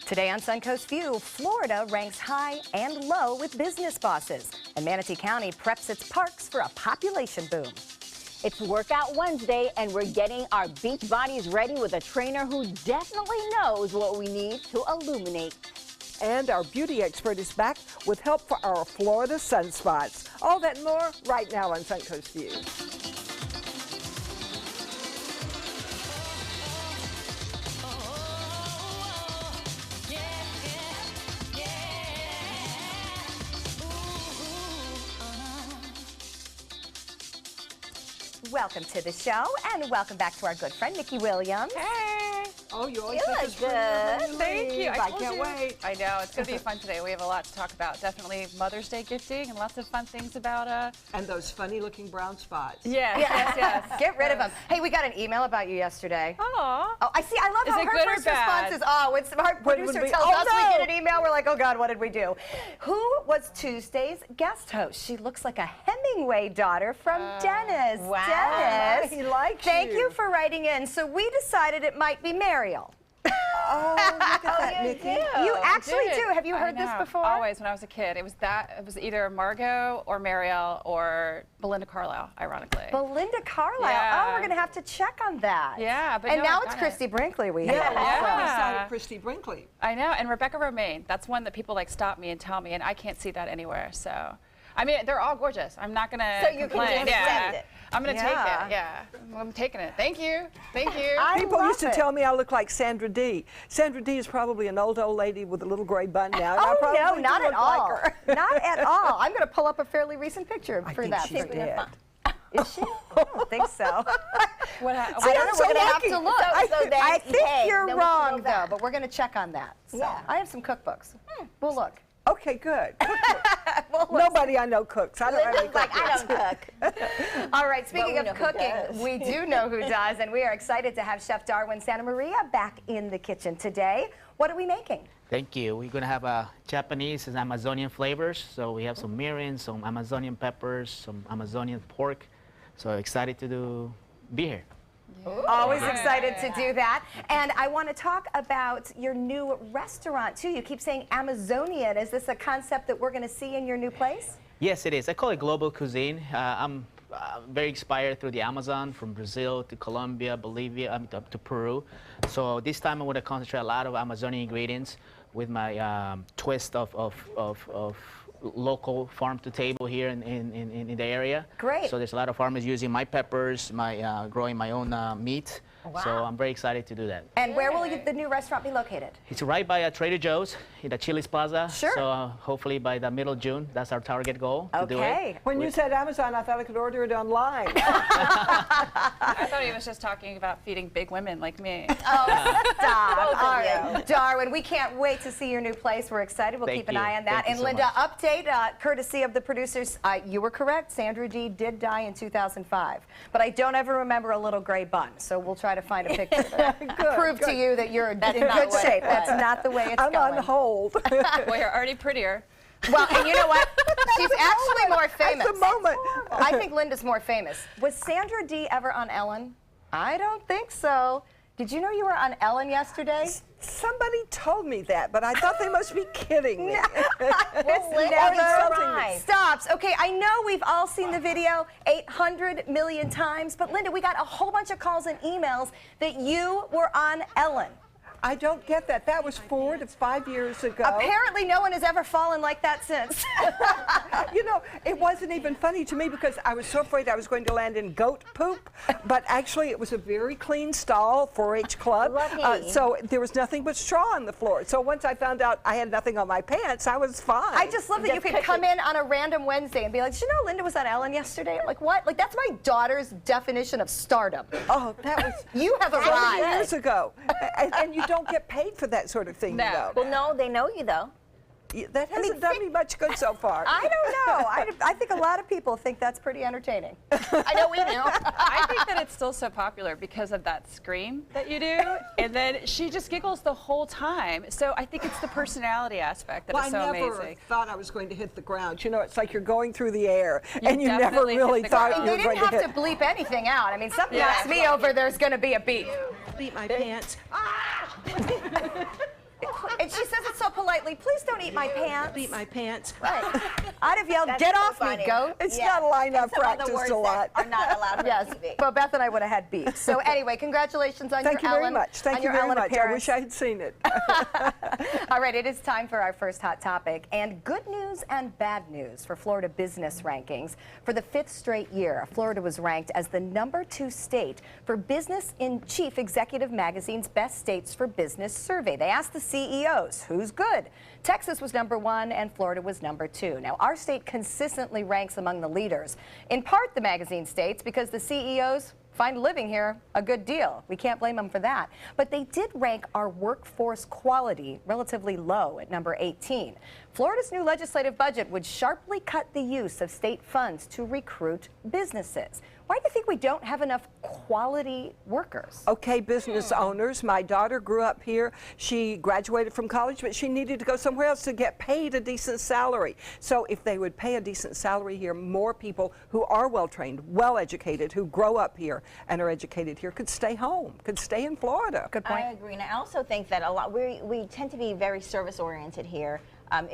Today on Suncoast View, Florida ranks high and low with business bosses, and Manatee County preps its parks for a population boom. It's Workout Wednesday, and we're getting our beach bodies ready with a trainer who definitely knows what we need to illuminate. And our beauty expert is back with help for our Florida sunspots. All that and more right now on Suncoast View. Welcome to the show, and welcome back to our good friend, Nikki Williams. Hey! Oh, you always You look look good. Thank you. I told can't you. wait. I know. It's going to be fun today. We have a lot to talk about. Definitely Mother's Day gifting and lots of fun things about And those funny-looking brown spots. Yes. Get rid of them. Hey, we got an email about you yesterday. Aw. Oh, I see. I love Is how it her good or first bad? response is, oh, it's our What would producer be- tells oh, us no. we get an email. We're like, oh, God, what did we do? Who was Tuesday's guest host? She looks like a Hemingway daughter from Dennis. wow. Dennis. He likes Thank you. you for writing in. So we decided it might be Mariel. Oh, look at that, Nikki. You actually did. do. Have you I heard this know. before? Always when I was a kid. It was either Margot or Marielle or Belinda Carlisle, ironically. Belinda Carlisle. Yeah. Oh, we're going to have to check on that. Yeah, but and no, now I've it's done it. Christy Brinkley we Yeah, have. also Yeah. beside Christy Brinkley. I know, and Rebecca Romaine. That's one that people like stop me and tell me, and I can't see that anywhere. So, I mean, they're all gorgeous. I'm not gonna So you can complain. just accept it. I'm gonna Yeah. take it. Yeah, I'm taking it. Thank you. Thank you. I People love used to it. tell me I look like Sandra Dee. Sandra Dee is probably an old lady with a little gray bun now. and I Oh, probably no, do not look at all. Like her. Not at all. I'm going to pull up a fairly recent picture I for think that. she's Speaking of dead. fun. Is she? I don't think so. What happened? I don't know. so We're going to have lucky. to look. So then, I think hey, you're then we can wrong, go though, back. but we're going to check on that. So, Yeah. I have some cookbooks. We'll look. Okay, good. Nobody I know cooks. I don't have any Linda's like, I don't cook. All right, speaking we of know who cooking, does. we do know who does, and we are excited to have Chef Darwin Santa Maria back in the kitchen today. What are we making? Thank you. We're going to have Japanese and Amazonian flavors. So we have some mirin, some Amazonian peppers, some Amazonian pork. So excited to be here. Always excited to do that. And I want to talk about your new restaurant, too. You keep saying Amazonian. Is this a concept that we're going to see in your new place? Yes, it is. I call it global cuisine. I'm very inspired through the Amazon, from Brazil to Colombia, Bolivia, to Peru. So this time I want to concentrate a lot of Amazonian ingredients with my twist of local farm to table here in the area. Great. So there's a lot of farmers using my peppers, growing my own meat. Wow. So I'm very excited to do that. And where will the new restaurant be located? It's right by Trader Joe's in the Chili's Plaza. Sure. So hopefully by the middle of June, that's our target goal to do it. Okay. When you said Amazon, I thought I could order it online. I thought he was just talking about feeding big women like me. Oh, stop. Both All of right. Darwin, we can't wait to see your new place. We're excited. We'll Thank keep an you. eye on that. Thank you And so Linda, much. update, courtesy of the producers. You were correct. Sandra Dee did die in 2005. But I don't ever remember a little gray bun. So we'll try to find a picture to prove to you that you're in not good what shape. it was. That's not the way it's I'm going. on hold. Well, you're already prettier. Well, and you know what? She's actually more famous. That's the moment. I think Linda's more famous. Was Sandra Dee ever on Ellen? I don't think so. Did you know you were on Ellen yesterday? Somebody told me that, but I thought they must be kidding me. It's Linda, never we tried. stops. Okay, I know we've all seen the video 800 million times, but Linda, we got a whole bunch of calls and emails that you were on Ellen. I don't get that. That was 4 to 5 years ago. Apparently, no one has ever fallen like that since. You know, it wasn't even funny to me because I was so afraid I was going to land in goat poop. But actually, it was a very clean stall, 4-H club. Lucky. So there was nothing but straw on the floor. So once I found out I had nothing on my pants, I was fine. I just love that you could come in on a random Wednesday and be like, did you know Linda was on Ellen yesterday? I'm like, what? Like, that's my daughter's definition of stardom. Oh, that was You have 30 arrived. years ago. And you don't get paid for that sort of thing, No. you know. Well, no, they know you, though. That hasn't done me much good so far. I don't know. I think a lot of people think that's pretty entertaining. I know we do. I think that it's still so popular because of that scream that you do, and then she just giggles the whole time. So I think it's the personality aspect that Well, is so I never amazing. thought I was going to hit the ground. You know, it's like you're going through the air, You and you never definitely hit really the thought ground. you They were didn't going to have hit. to bleep anything out. I mean, something Yeah. knocks me over, there's going to be a beep. Beat my pants. And she's politely, please don't eat my pants. Beat my pants. Right. I'd have yelled, That's get so off funny. me, goat. It's not a line I've Some of the practiced words a lot. that are not allowed on Yes, TV. but Beth and I would have had beef. So anyway, congratulations on Thank you your very Ellen, much. Thank on you your very Ellen much. I appearance. wish I had seen it. All right, it is time for our first hot topic, and good news and bad news for Florida business rankings. For the 5th straight year, Florida was ranked as the #2 state for Business in Chief Executive Magazine's Best States for Business survey. They asked the CEOs, who's good? Texas was #1 and Florida was #2. Now, our state consistently ranks among the leaders. In part, the magazine states because the CEOs find living here a good deal. We can't blame them for that. But they did rank our workforce quality relatively low at #18. Florida's new legislative budget would sharply cut the use of state funds to recruit businesses. Why do you think we don't have enough quality workers? Okay, business owners. My daughter grew up here. She graduated from college, but she needed to go somewhere else to get paid a decent salary. So if they would pay a decent salary here, more people who are well-trained, well-educated, who grow up here and are educated here could stay home, could stay in Florida. Good point. I agree, and I also think that a lot we tend to be very service-oriented here.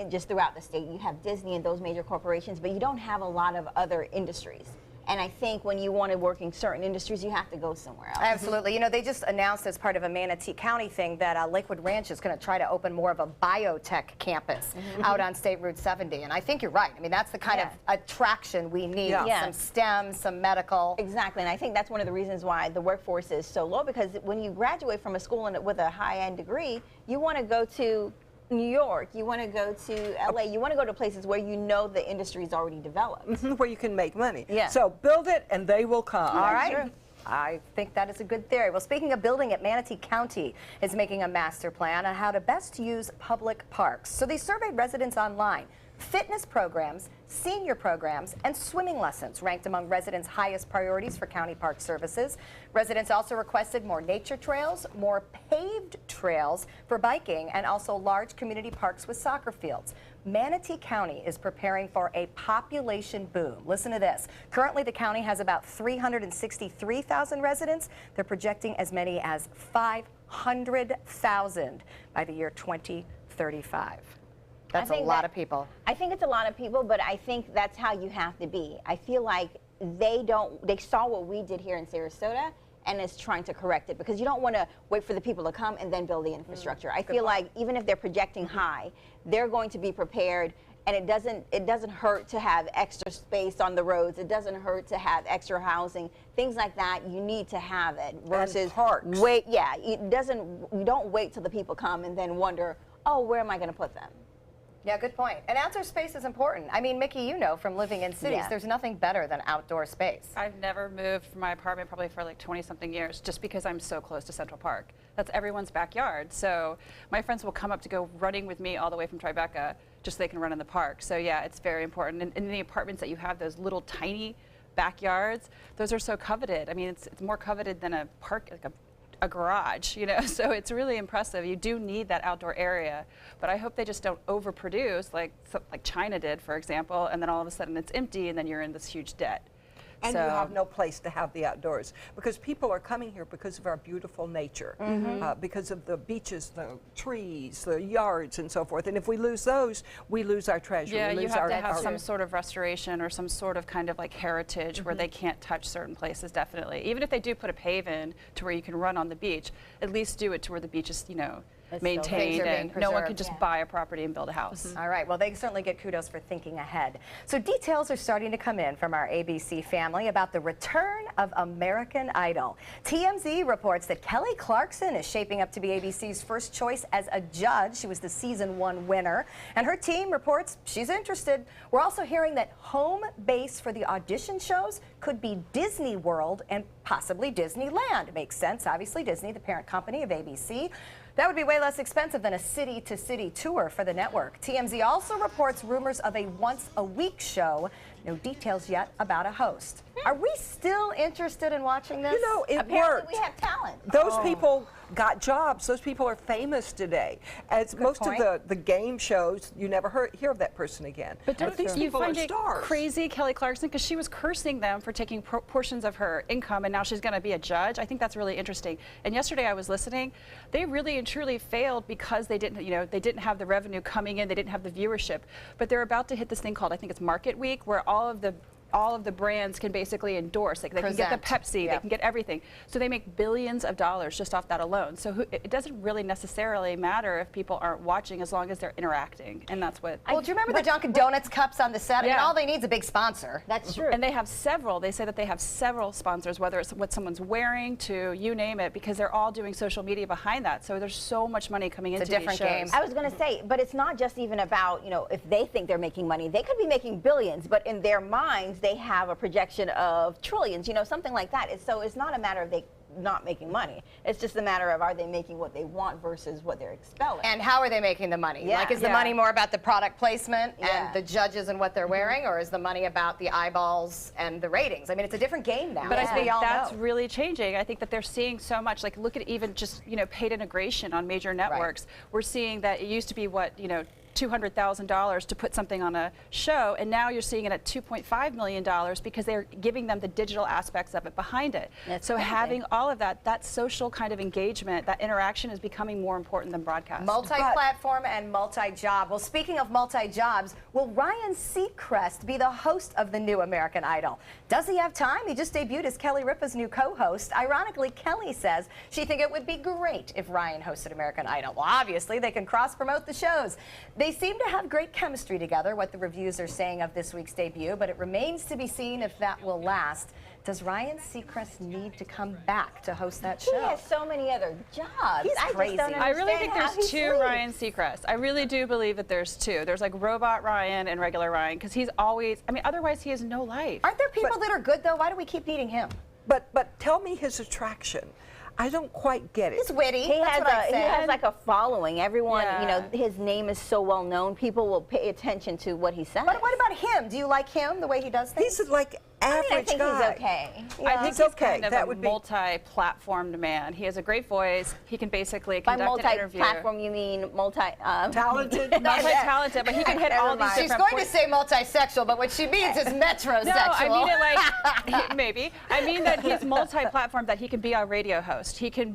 Just throughout the state, you have Disney and those major corporations, but you don't have a lot of other industries. And I think when you want to work in certain industries, you have to go somewhere else. Absolutely. You know, they just announced as part of a Manatee County thing that Lakewood Ranch is going to try to open more of a biotech campus out on State Route 70. And I think you're right. I mean, that's the kind of attraction we need. Yeah. Some STEM, some medical. Exactly, and I think that's one of the reasons why the workforce is so low, because when you graduate from a school with a high-end degree, you want to go to New York, you want to go to LA, you want to go to places where you know the industry is already developed. Where you can make money. Yeah. So build it and they will come. All right. I think that is a good theory. Well, speaking of building it, Manatee County is making a master plan on how to best use public parks. So they surveyed residents online. Fitness programs, senior programs, and swimming lessons ranked among residents' highest priorities for county park services. Residents also requested more nature trails, more paved trails for biking, and also large community parks with soccer fields. Manatee County is preparing for a population boom. Listen to this. Currently, the county has about 363,000 residents. They're projecting as many as 500,000 by the year 2035. That's a lot of people. I think it's a lot of people, but I think that's how you have to be. I feel like they saw what we did here in Sarasota and is trying to correct it, because you don't want to wait for the people to come and then build the infrastructure. I feel like even if they're projecting high, they're going to be prepared, and it doesn't hurt to have extra space on the roads. It doesn't hurt to have extra housing. Things like that, you need to have it versus and parks. wait. Yeah, you don't wait till the people come and then wonder, oh, where am I going to put them? Yeah, good point. And outdoor space is important. I mean, Mickey, you know from living in cities, Yeah. there's nothing better than outdoor space. I've never moved from my apartment probably for like 20-something years just because I'm so close to Central Park. That's everyone's backyard. So my friends will come up to go running with me all the way from Tribeca just so they can run in the park. So yeah, it's very important. And in the apartments that you have, those little tiny backyards, those are so coveted. I mean, it's more coveted than a park, like a garage, you know, so it's really impressive. You do need that outdoor area, but I hope they just don't overproduce like China did, for example, and then all of a sudden it's empty and then you're in this huge debt. And you have no place to have the outdoors, because people are coming here because of our beautiful nature, because of the beaches, the trees, the yards, and so forth. And if we lose those, we lose our treasure. Yeah, we you lose have to our have some sort of restoration or some sort of kind of like heritage where they can't touch certain places, definitely. Even if they do put a pave in to where you can run on the beach, at least do it to where the beach is, you know, maintained being and no one can preserved. just buy a property and build a house. All right, well, they certainly get kudos for thinking ahead. So details are starting to come in from our ABC family about the return of American Idol. TMZ reports that Kelly Clarkson is shaping up to be ABC's first choice as a judge. She was the season 1 winner, and her team reports she's interested. We're also hearing that home base for the audition shows could be Disney World and possibly Disneyland. Makes sense, obviously, Disney, the parent company of ABC. That would be way less expensive than a city-to-city tour for the network. TMZ also reports rumors of a once-a-week show No details yet about a host. Are we still interested in watching this? You know, it Apparently worked. we have talent. Those people got jobs. Those people are famous today. As most point. of the game shows, you never hear of that person again. But don't these you people find are it stars. crazy, Kelly Clarkson, because she was cursing them for taking portions of her income, and now she's going to be a judge? I think that's really interesting. And yesterday I was listening. They really and truly failed because they didn't, they didn't have the revenue coming in. They didn't have the viewership. But they're about to hit this thing called, I think it's Market Week, where all of the brands can basically endorse. Like they can get the Pepsi, they can get everything. So they make billions of dollars just off that alone. So it doesn't really necessarily matter if people aren't watching as long as they're interacting. And that's what. Well, do you remember the Dunkin' Donuts cups on the set? I mean, Yeah. all they need is a big sponsor. That's true. And they have several. They say that they have several sponsors, whether it's what someone's wearing to you name it, because they're all doing social media behind that. So there's so much money coming into a different these game. shows. I was going to say, but it's not just even about, if they think they're making money. They could be making billions, but in their minds, they have a projection of trillions, something like that. So it's not a matter of they not making money. It's just a matter of are they making what they want versus what they're expelling. And how are they making the money? Yeah. Like, is the Yeah. money more about the product placement Yeah. and the judges and what they're wearing, or is the money about the eyeballs and the ratings? I mean, it's a different game now. But as I we think all that's know. really changing. I think that they're seeing so much. Like, look at even just paid integration on major networks. We're seeing that it used to be what $200,000 to put something on a show, and now you're seeing it at $2.5 million because they're giving them the digital aspects of it behind it. That's so crazy. having all of that social kind of engagement, that interaction is becoming more important than broadcast. Multi-platform and multi-job. Well, speaking of multi-jobs, will Ryan Seacrest be the host of the new American Idol? Does he have time? He just debuted as Kelly Ripa's new co-host. Ironically, Kelly says she thinks it would be great if Ryan hosted American Idol. Well, obviously, they can cross-promote the shows. They seem to have great chemistry together, what the reviews are saying of this week's debut, but it remains to be seen if that will last. Does Ryan Seacrest need to come back to host that show? He has so many other jobs. He's I crazy. Just don't I really understand think how there's he two sleeps. Ryan Seacrest. I really do believe that there's two. There's like Robot Ryan and regular Ryan, because he's always, otherwise he has no life. Aren't there people that are good, though? Why do we keep eating him? But tell me his attraction. I don't quite get it. He's witty. He That's has what I he said. has like a following. Everyone, Yeah. his name is so well known. People will pay attention to what he says. But what about him? Do you like him, the way he does things? He's like average I think guy. he's okay. I think He's he's okay. kind of That a would be- multi-platformed man. He has a great voice. He can basically By conduct an interview. multi-platform, you mean Talented. Multi-talented, but he can hit all these She's She's different going to points. say multisexual, but what she means is metrosexual. No, I mean it like maybe. I mean that he's multi-platform. That he can be a radio host. He can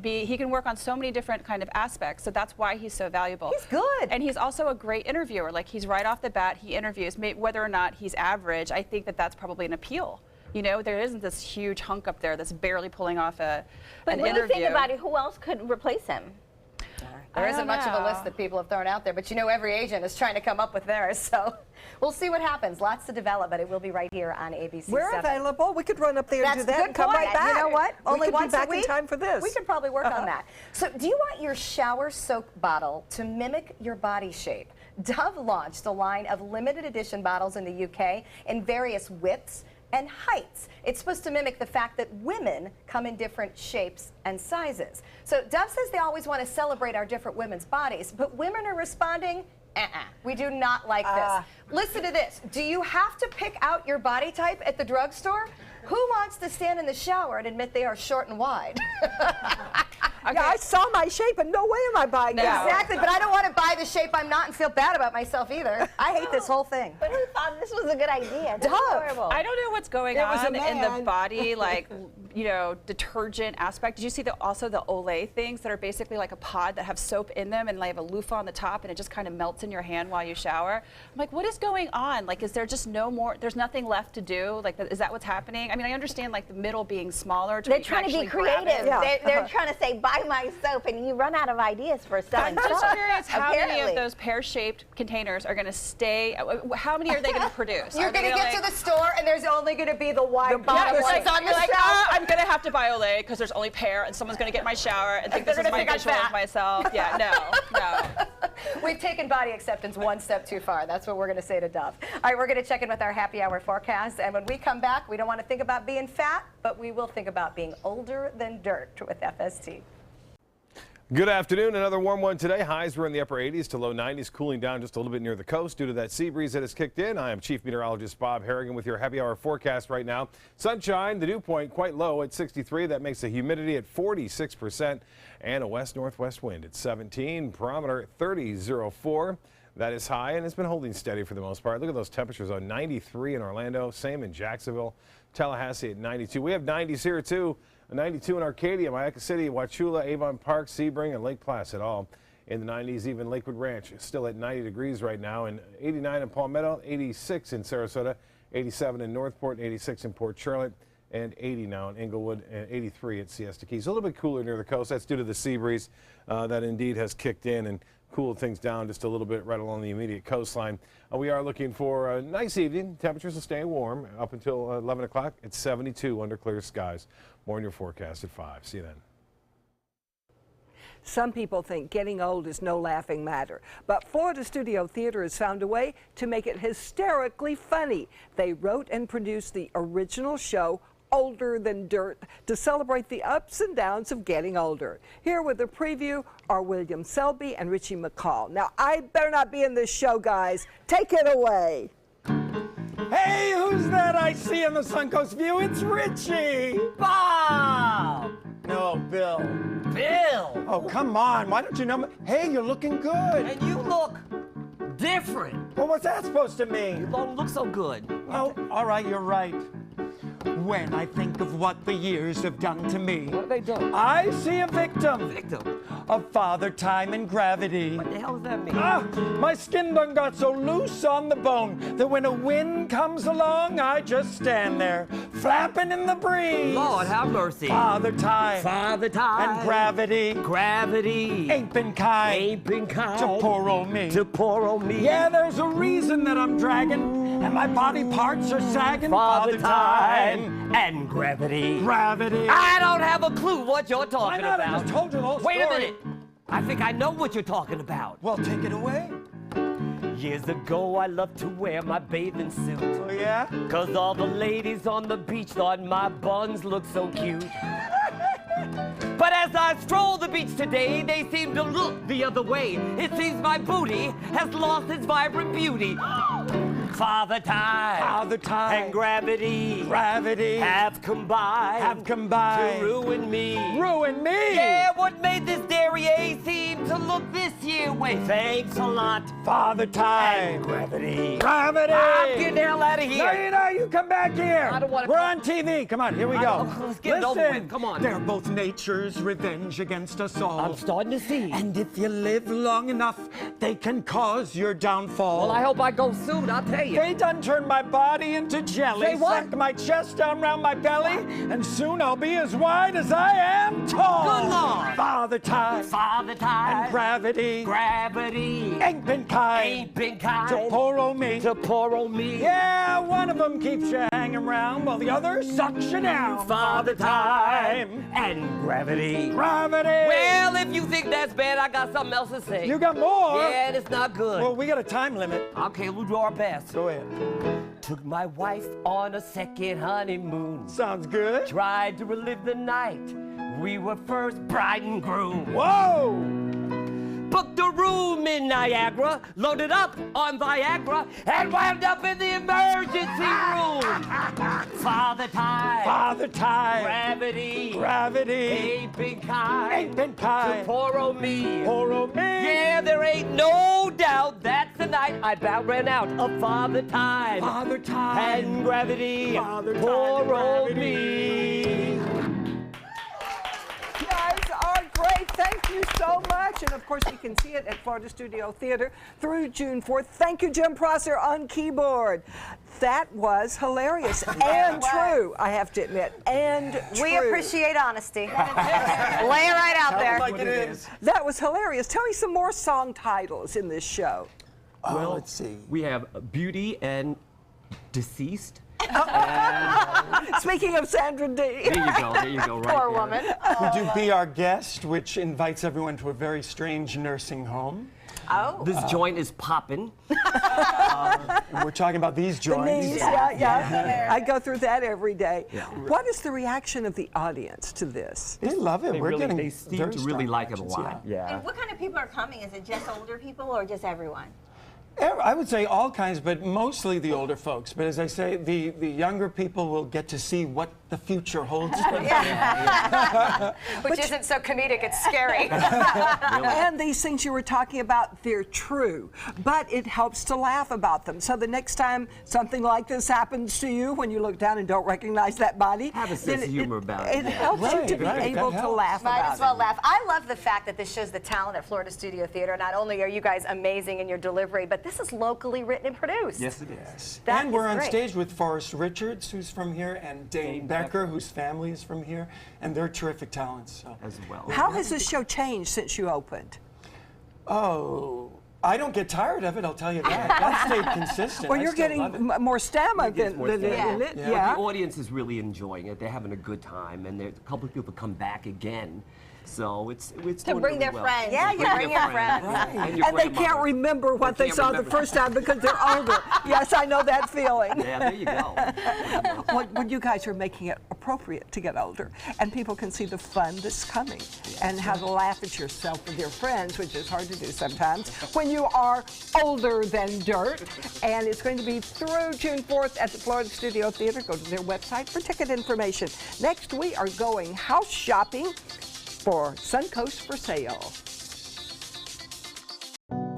work on so many different kind of aspects. So that's why he's so valuable. He's good. And he's also a great interviewer. Like he's right off the bat. He interviews. Whether or not he's average, I think that that's probably an appeal. There isn't this huge hunk up there that's barely pulling off an But when interview. you think about it, who else could replace him? There I isn't don't much of a know. list that people have thrown out there, but every agent is trying to come up with theirs. So we'll see what happens. Lots to develop, but it will be right here on ABC7. We're available. We could run up there That's and do that good and come point. right back. You know what? We Only could once be back a week in time for this. We could probably work on that. So do you want your shower soap bottle to mimic your body shape? Dove launched a line of limited edition bottles in the UK in various widths and heights. It's supposed to mimic the fact that women come in different shapes and sizes. So Dove says they always want to celebrate our different women's bodies, but women are responding, we do not like this. Listen to this. Do you have to pick out your body type at the drugstore? Who wants to stand in the shower and admit they are short and wide? Yeah, I saw my shape and no way am I buying that. Exactly, but I don't want to buy the shape I'm not and feel bad about myself either. I hate this whole thing. But who thought this was a good idea? This is Dove. horrible. I don't know what's going It was a on in the man. body, like, detergent aspect. Did you see also the Olay things that are basically like a pod that have soap in them and they have a loofah on the top and it just kind of melts in your hand while you shower? I'm like, what is going on? Like, is there just no more, there's nothing left to do? Like, is that what's happening? I mean, I understand like the middle being smaller. They're trying to be creative. Yeah. They're trying to say, buy my soap, and you run out of ideas for selling I'm just soap. curious how many Apparently. of those pear-shaped containers are going to stay. How many are they going to produce? You're Are they going to get gonna, to the store and there's only going to be the wide bottom yeah, ones on the you're like, shelf. I'm going to have to buy Olay because there's only pear and someone's going to get my shower and think They're this is gonna my think I'm visual fat. of myself. Yeah, no. We've taken body acceptance one step too far. That's what we're going to say to Dove. All right, we're going to check in with our happy hour forecast. And when we come back, we don't want to think about being fat, but we will think about being older than dirt with FST. Good afternoon. Another warm one today. Highs were in the upper 80s to low 90s, cooling down just a little bit near the coast due to that sea breeze that has kicked in. I am Chief Meteorologist Bob Harrigan with your happy hour forecast right now. Sunshine, the dew point quite low at 63. That makes the humidity at 46% and a west-northwest wind at 17. Barometer 30.04. That is high and it's been holding steady for the most part. Look at those temperatures on 93 in Orlando, same in Jacksonville, Tallahassee at 92. We have 90s here too. A 92 in Arcadia, Mayaca City, Wauchula, Avon Park, Sebring, and Lake Placid, all in the 90s. Even Lakewood Ranch is still at 90 degrees right now, and 89 in Palmetto, 86 in Sarasota, 87 in Northport, 86 in Port Charlotte, and 80 now in Inglewood, and 83 at Siesta Keys. A little bit cooler near the coast. That's due to the sea breeze that indeed has kicked in and cooled things down just a little bit right along the immediate coastline. We are looking for a nice evening. Temperatures will stay warm up until 11 o'clock. It's 72 under clear skies. More in your forecast at 5. See you then. Some people think getting old is no laughing matter, but Florida Studio Theater has found a way to make it hysterically funny. They wrote and produced the original show, Older Than Dirt, to celebrate the ups and downs of getting older. Here with a preview are William Selby and Richie McCall. Now, I better not be in this show, guys. Take it away. Hey, who's that I see in the Suncoast View? It's Richie! Bob! No, Bill. Bill! Oh, come on. Why don't you know me? Hey, you're looking good. And you look different. Well, what's that supposed to mean? You don't look so good. Oh, all right, you're right. When I think of what the years have done to me, What have they done? I see a victim Victim. of father time and gravity. What the hell does that mean? Ah, my skin done got so loose on the bone that when a wind comes along, I just stand there, flapping in the breeze. Lord, have mercy. Father time Father time. and gravity Gravity. ain't been kind Ain't been kind. to poor old me. To poor old me. Yeah, there's a reason that I'm dragging, and my body parts are sagging. Father time. And gravity. Gravity. I don't have a clue what you're Why talking not? about. I just told you the whole Wait story. a minute. I think I know what you're talking about. Well, take it away. Years ago, I loved to wear my bathing suit. Oh, yeah? 'Cause all the ladies on the beach thought my buns looked so cute. But as I stroll the beach today, they seem to look the other way. It seems my booty has lost its vibrant beauty. Father time. Father time. And gravity. Gravity. Have combined. Have combined. To ruin me. Ruin me. Yeah, what made this derriere seem to look this year way? Thanks a lot. Father time. And gravity. Gravity. I'm getting the hell out of No, here. you know, you come back here. I don't wanna We're come- on TV. Come on, here we I go. don't- let's get it over Listen, with. Come on. They're both nature's revenge against us all. I'm starting to see. And if you live long enough, they can cause your downfall. Well, I hope I go soon, I'll tell you. They done turned my body into jelly, Say what? sucked my chest down round my belly, and soon I'll be as wide as I am tall. Good Lord. Father time Father time. and gravity Gravity. ain't been kind Ain't been kind. to poor old me. To poor old me. Yeah, one of them keeps you hanging around while the other sucks you down. Father time. And gravity. Gravity. Well, if you think that's bad, I got something else to say. You got more? Yeah, and it's not good. Well, we got a time limit. Okay, we'll do our best. Go ahead. Took my wife on a second honeymoon. Sounds good. Tried to relive the night. We were first bride and groom. Whoa! Booked a room in Niagara, loaded up on Viagra, and wound up in the emergency room. Father time. Father time. Gravity. Gravity Ain't been kind. ain't been kind. To poor old me. Poor old me. Yeah, there ain't no doubt that tonight I about ran out of father time. Father time. And gravity. Father time Poor and old gravity. me. You guys are great. Thank you so much. And of course, you can see it at Florida Studio Theater through June 4th. Thank you, Jim Prosser on keyboard. That was hilarious and true, I have to admit. And We true. appreciate honesty. Lay it right out there. Like it is. That was hilarious. Tell me some more song titles in this show. Well, let's see. We have Beauty and Deceased. Speaking of Sandra Dee. There you go, right Poor there. woman. Would you be our guest, which invites everyone to a very strange nursing home? Oh. This joint is popping. We're talking about these joints. Knees, yeah. I go through that every day. What is the reaction of the audience to this? They love it. They seem to really like it a lot. Yeah. And what kind of people are coming? Is it just older people or just everyone? I would say all kinds, but mostly the older folks. But as I say, the younger people will get to see what the future holds for them. Which isn't so comedic, it's scary. And these things you were talking about, they're true, but it helps to laugh about them. So the next time something like this happens to you, when you look down and don't recognize that body, Have a sense of humor about it. It helps you to be able to laugh Might about as well it. laugh. I love the fact that this shows the talent at Florida Studio Theater. Not only are you guys amazing in your delivery, but this is locally written and produced. Yes, it is. That And we're is on great. stage with Forrest Richards, who's from here, and Dane Becker, whose family is from here, and they're terrific talents. So. As well. How has this show changed since you opened? Oh, I don't get tired of it, I'll tell you that. That stayed consistent. Well, I you're still getting love it. more stamina Gets than more in stamina. it. Yeah. Yeah. The audience is really enjoying it. They're having a good time, and a couple of people come back again. So it's To doing bring really their well. friends. Yeah, you bring your friends. And, your And they can't grandmother. remember what They they can't saw remember. the first time because they're older. Yes, I know that feeling. Yeah, there you go. When you guys are making it appropriate to get older, and people can see the fun that's coming, and how to laugh at yourself with your friends, which is hard to do sometimes, when you are older than dirt. And it's going to be through June 4th at the Florida Studio Theater. Go to their website for ticket information. Next, we are going house shopping for Suncoast for Sale.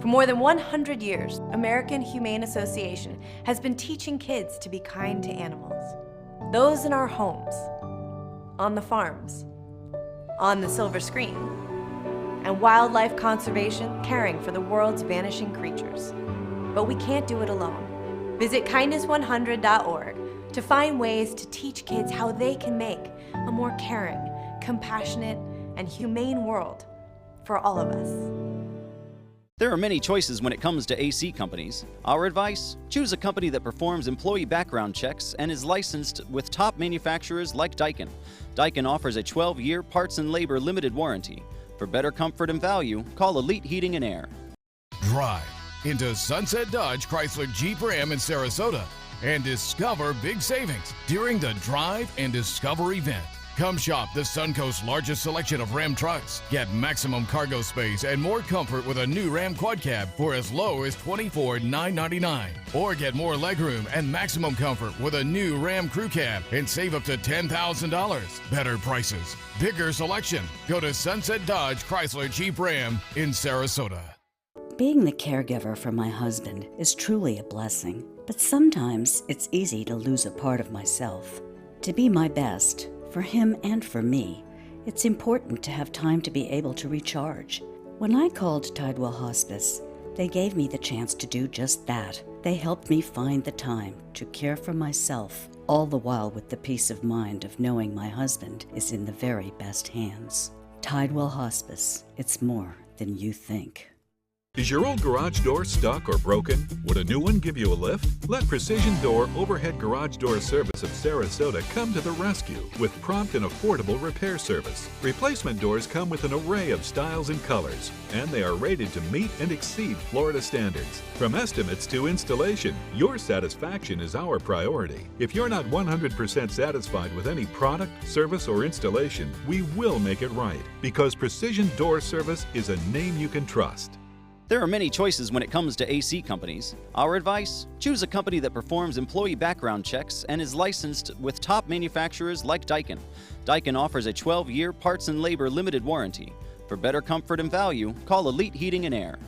For more than 100 years, American Humane Association has been teaching kids to be kind to animals. Those in our homes, on the farms, on the silver screen, and wildlife conservation, caring for the world's vanishing creatures. But we can't do it alone. Visit kindness100.org to find ways to teach kids how they can make a more caring, compassionate, and humane world for all of us. There are many choices when it comes to AC companies. Our advice? Choose a company that performs employee background checks and is licensed with top manufacturers like Daikin. Daikin offers a 12-year parts and labor limited warranty. For better comfort and value, call Elite Heating and Air. Drive into Sunset Dodge Chrysler Jeep Ram in Sarasota and discover big savings during the Drive and Discover event. Come shop the Suncoast's largest selection of Ram trucks. Get maximum cargo space and more comfort with a new Ram Quad Cab for as low as $24,999. Or get more legroom and maximum comfort with a new Ram Crew Cab and save up to $10,000. Better prices, bigger selection. Go to Sunset Dodge Chrysler Jeep Ram in Sarasota. Being the caregiver for my husband is truly a blessing, but sometimes it's easy to lose a part of myself. To be my best, for him and for me, it's important to have time to be able to recharge. When I called Tidewell Hospice, they gave me the chance to do just that. They helped me find the time to care for myself, all the while with the peace of mind of knowing my husband is in the very best hands. Tidewell Hospice, it's more than you think. Is your old garage door stuck or broken? Would a new one give you a lift? Let Precision Door Overhead Garage Door Service of Sarasota come to the rescue with prompt and affordable repair service. Replacement doors come with an array of styles and colors, and they are rated to meet and exceed Florida standards. From estimates to installation, your satisfaction is our priority. If you're not 100% satisfied with any product, service, or installation, we will make it right, because Precision Door Service is a name you can trust. There are many choices when it comes to AC companies. Our advice? Choose a company that performs employee background checks and is licensed with top manufacturers like Daikin. Daikin offers a 12-year parts and labor limited warranty. For better comfort and value, call Elite Heating and Air.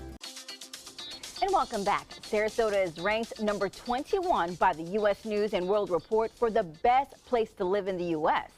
And welcome back. Sarasota is ranked number 21 by the U.S. News and World Report for the best place to live in the U.S.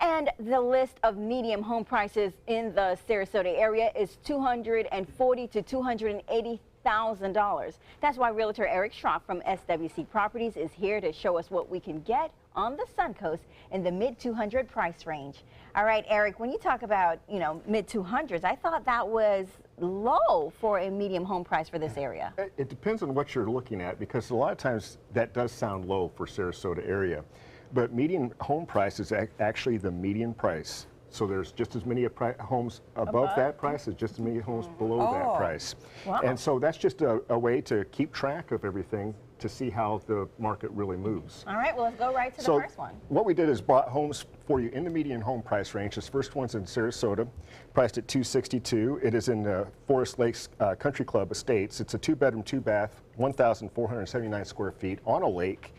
And the list of medium home prices in the Sarasota area is $240,000 to $280,000. That's why Realtor Eric Schrock from SWC Properties is here to show us what we can get on the Suncoast in the mid-200 price range. All right, Eric, when you talk about, mid-200s, I thought that was low for a medium home price for this area. It depends on what you're looking at, because a lot of times that does sound low for Sarasota area. But median home price is actually the median price So there's just as many homes above that price as just as many homes below that price. Wow. And so that's just a way to keep track of everything to see how the market really moves. All right, well, let's go right to the first one. What we did is bought homes for you in the median home price range. This first one's in Sarasota, priced at $262,000. It is in the Forest Lakes Country Club Estates. It's a 2-bedroom, 2-bath, 1,479 square feet on a lake.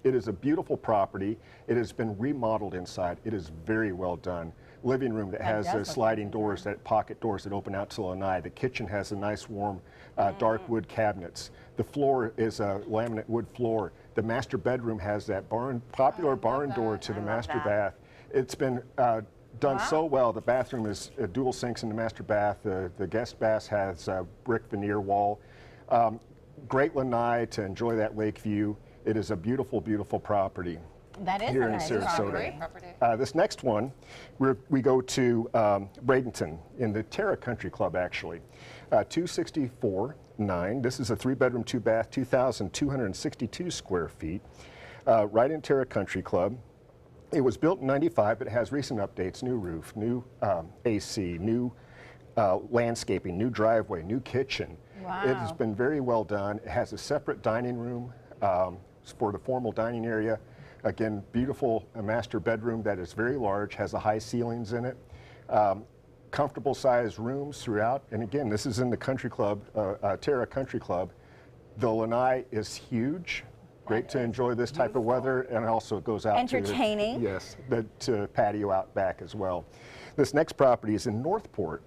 It is a beautiful property. It has been remodeled inside. It is very well done. Living room that has sliding doors, that pocket doors that open out to lanai. The kitchen has a nice warm dark wood cabinets. The floor is a laminate wood floor. The master bedroom has that popular barn door to the master bath. It's been done so well. The bathroom is dual sinks in the master bath. The guest bath has a brick veneer wall. Great lanai to enjoy that lake view. It is a beautiful, beautiful property. That is here a in nice Sarasota. property. This next one, we go to Bradenton in the Terra Country Club, actually. 264.9. This is a 3-bedroom, 2-bath, 2,262 square feet, right in Terra Country Club. It was built in '95, but it has recent updates: new roof, new AC, new landscaping, new driveway, new kitchen. Wow. It has been very well done. It has a separate dining room for the formal dining area. Again, beautiful master bedroom that is very large, has the high ceilings in it. Comfortable sized rooms throughout. And again, this is in the country club, Terra Country Club. The lanai is huge. Great to enjoy this type of weather, and also it goes out entertaining. to patio out back as well. This next property is in Northport,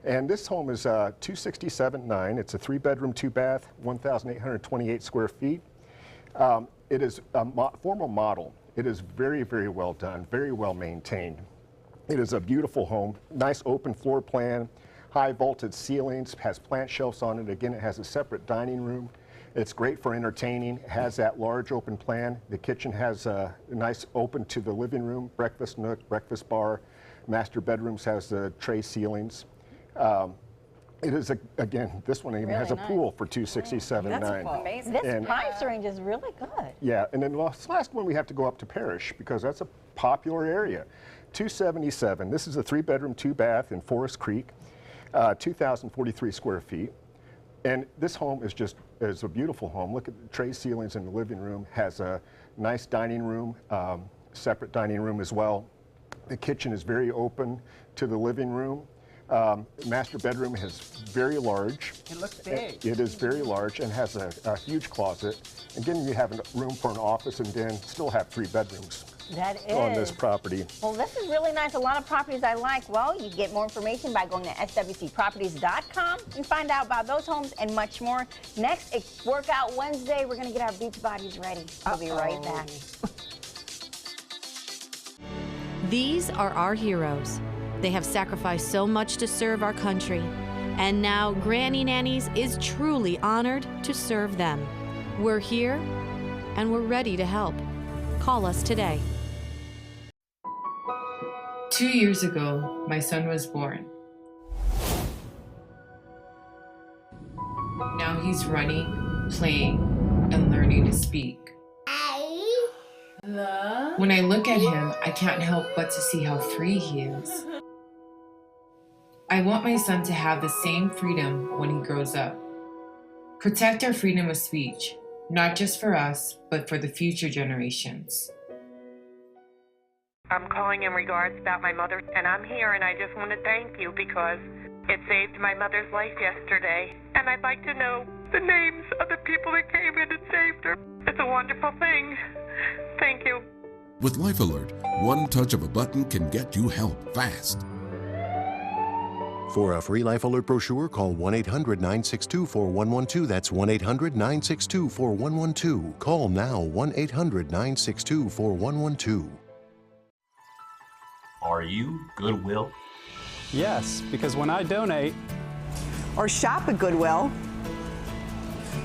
and this home is 267.9. It's a 3-bedroom, 2-bath, 1,828 square feet. It is a formal model. It is very, very well done, very well maintained. It is a beautiful home, nice open floor plan, high vaulted ceilings, has plant shelves on it. Again, it has a separate dining room. It's great for entertaining, it has that large open plan. The kitchen has a nice open to the living room, breakfast nook, breakfast bar. Master bedrooms has the tray ceilings. It is, again, this one even Really has a nice. pool for $267.9. That's amazing. This price range is really good. Yeah, and then this last one we have to go up to Parrish because that's a popular area. 277. This is a 3-bedroom, 2-bath in Forest Creek, 2,043 square feet. And this home is a beautiful home. Look at the tray ceilings in the living room. Has a nice dining room, separate dining room as well. The kitchen is very open to the living room. Master bedroom is very large. It looks big. It is very large and has a huge closet. Again, you have room for an office and then still have 3 bedrooms That is. on this property. Well, this is really nice. A lot of properties I like. Well, you get more information by going to swcproperties.com and find out about those homes and much more. Next, it's Workout Wednesday. We're going to get our beach bodies ready. We'll be right back. These are our heroes. They have sacrificed so much to serve our country. And now Granny Nannies is truly honored to serve them. We're here and we're ready to help. Call us today. 2 years ago, my son was born. Now he's running, playing, and learning to speak. When I look at him, I can't help but to see how free he is. I want my son to have the same freedom when he grows up. Protect our freedom of speech, not just for us, but for the future generations. I'm calling in regards about my mother, and I'm here, and I just want to thank you because it saved my mother's life yesterday. And I'd like to know the names of the people that came in and saved her. It's a wonderful thing. Thank you. With Life Alert, one touch of a button can get you help fast. For a free Life Alert brochure, call 1-800-962-4112. That's 1-800-962-4112. Call now, 1-800-962-4112. Are you Goodwill? Yes, because when I donate or shop at Goodwill,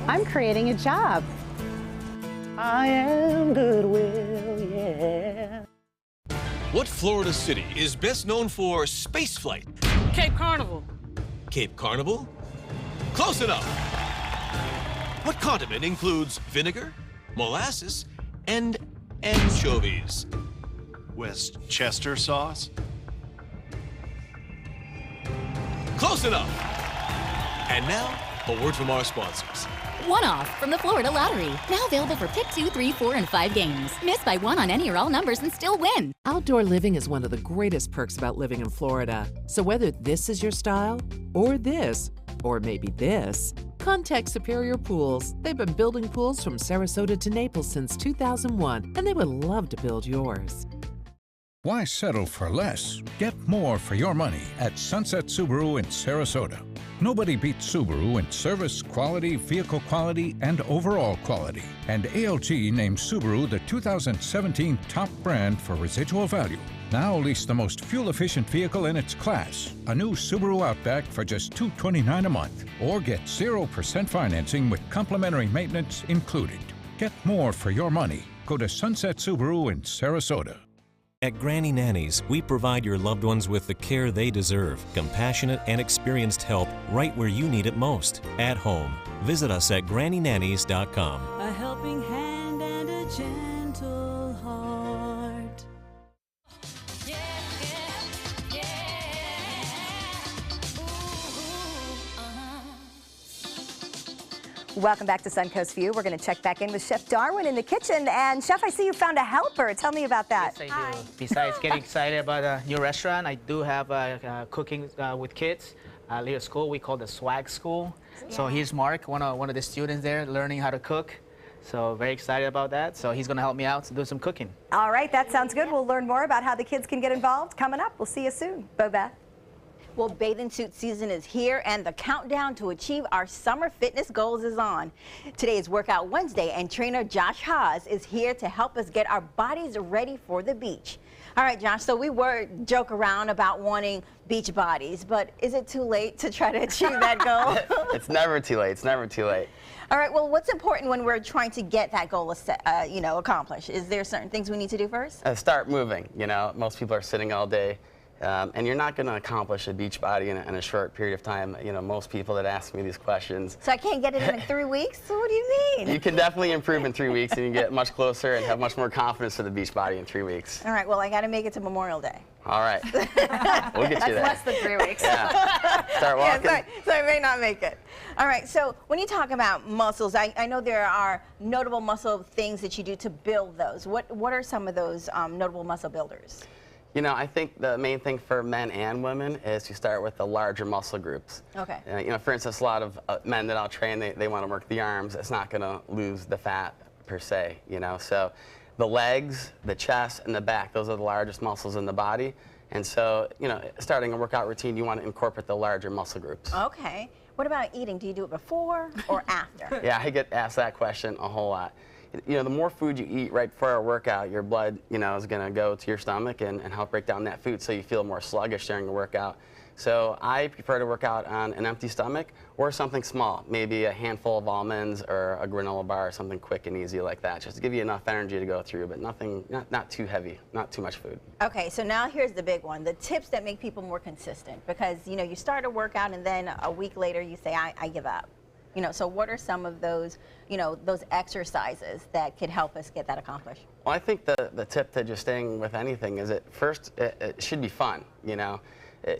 I'm creating a job. I am Goodwill, yeah. What Florida city is best known for spaceflight? Cape Carnival. Cape Carnival? Close enough. What condiment includes vinegar, molasses, and anchovies? Westchester sauce? Close enough. And now, a word from our sponsors. One-off from the Florida Lottery. Now available for pick 2, 3, 4, and 5 games. Miss by one on any or all numbers and still win. Outdoor living is one of the greatest perks about living in Florida. So whether this is your style, or this, or maybe this, contact Superior Pools. They've been building pools from Sarasota to Naples since 2001, and they would love to build yours. Why settle for less? Get more for your money at Sunset Subaru in Sarasota. Nobody beats Subaru in service, quality, vehicle quality, and overall quality. And ALG named Subaru the 2017 top brand for residual value. Now lease the most fuel-efficient vehicle in its class, a new Subaru Outback for just $229 a month. Or get 0% financing with complimentary maintenance included. Get more for your money. Go to Sunset Subaru in Sarasota. At Granny Nannies, we provide your loved ones with the care they deserve, compassionate and experienced help right where you need it most, at home. Visit us at GrannyNannies.com. A helping hand and a gentle heart. Welcome back to Suncoast View. We're going to check back in with Chef Darwin in the kitchen. And Chef, I see you found a helper. Tell me about that. Yes, I do. Besides getting excited about a new restaurant, I do have cooking with kids. A little school we call the Swag School. Yeah. So here's Mark, one of the students there, learning how to cook. So very excited about that. So he's going to help me out to do some cooking. All right, that sounds good. We'll learn more about how the kids can get involved coming up. We'll see you soon. Bobeth. Well, bathing suit season is here, and the countdown to achieve our summer fitness goals is on. Today is Workout Wednesday, and trainer Josh Haas is here to help us get our bodies ready for the beach. All right, Josh, so we were joke around about wanting beach bodies, but is it too late to try to achieve that goal? It's never too late. It's never too late. All right, well, what's important when we're trying to get that goal accomplished? Is there certain things we need to do first? Start moving. You know, most people are sitting all day. And you're not going to accomplish a beach body in a short period of time. You know, most people that ask me these questions. So I can't get it in 3 weeks? So what do you mean? You can definitely improve in 3 weeks, and you can get much closer and have much more confidence for the beach body in 3 weeks. All right, well, I got to make it to Memorial Day. All right. We'll get you there. That's less than 3 weeks. Yeah. Start walking. Yeah, so I may not make it. All right, so when you talk about muscles, I know there are notable muscle things that you do to build those. What are some of those notable muscle builders? You know, I think the main thing for men and women is to start with the larger muscle groups. Okay. You know, for instance, a lot of men that I'll train, they want to work the arms. It's not going to lose the fat per se, you know. So the legs, the chest, and the back, those are the largest muscles in the body. And so, you know, starting a workout routine, you want to incorporate the larger muscle groups. Okay. What about eating? Do you do it before or after? Yeah, I get asked that question a whole lot. You know, the more food you eat right before a workout, your blood, you know, is going to go to your stomach and help break down that food so you feel more sluggish during the workout. So I prefer to work out on an empty stomach or something small, maybe a handful of almonds or a granola bar or something quick and easy like that, just to give you enough energy to go through, but nothing, not too heavy, not too much food. Okay, so now here's the big one, the tips that make people more consistent, because, you know, you start a workout and then a week later you say, I give up. You know, so what are some of those, you know, those exercises that could help us get that accomplished? Well, I think the tip to just staying with anything is it should be fun, you know.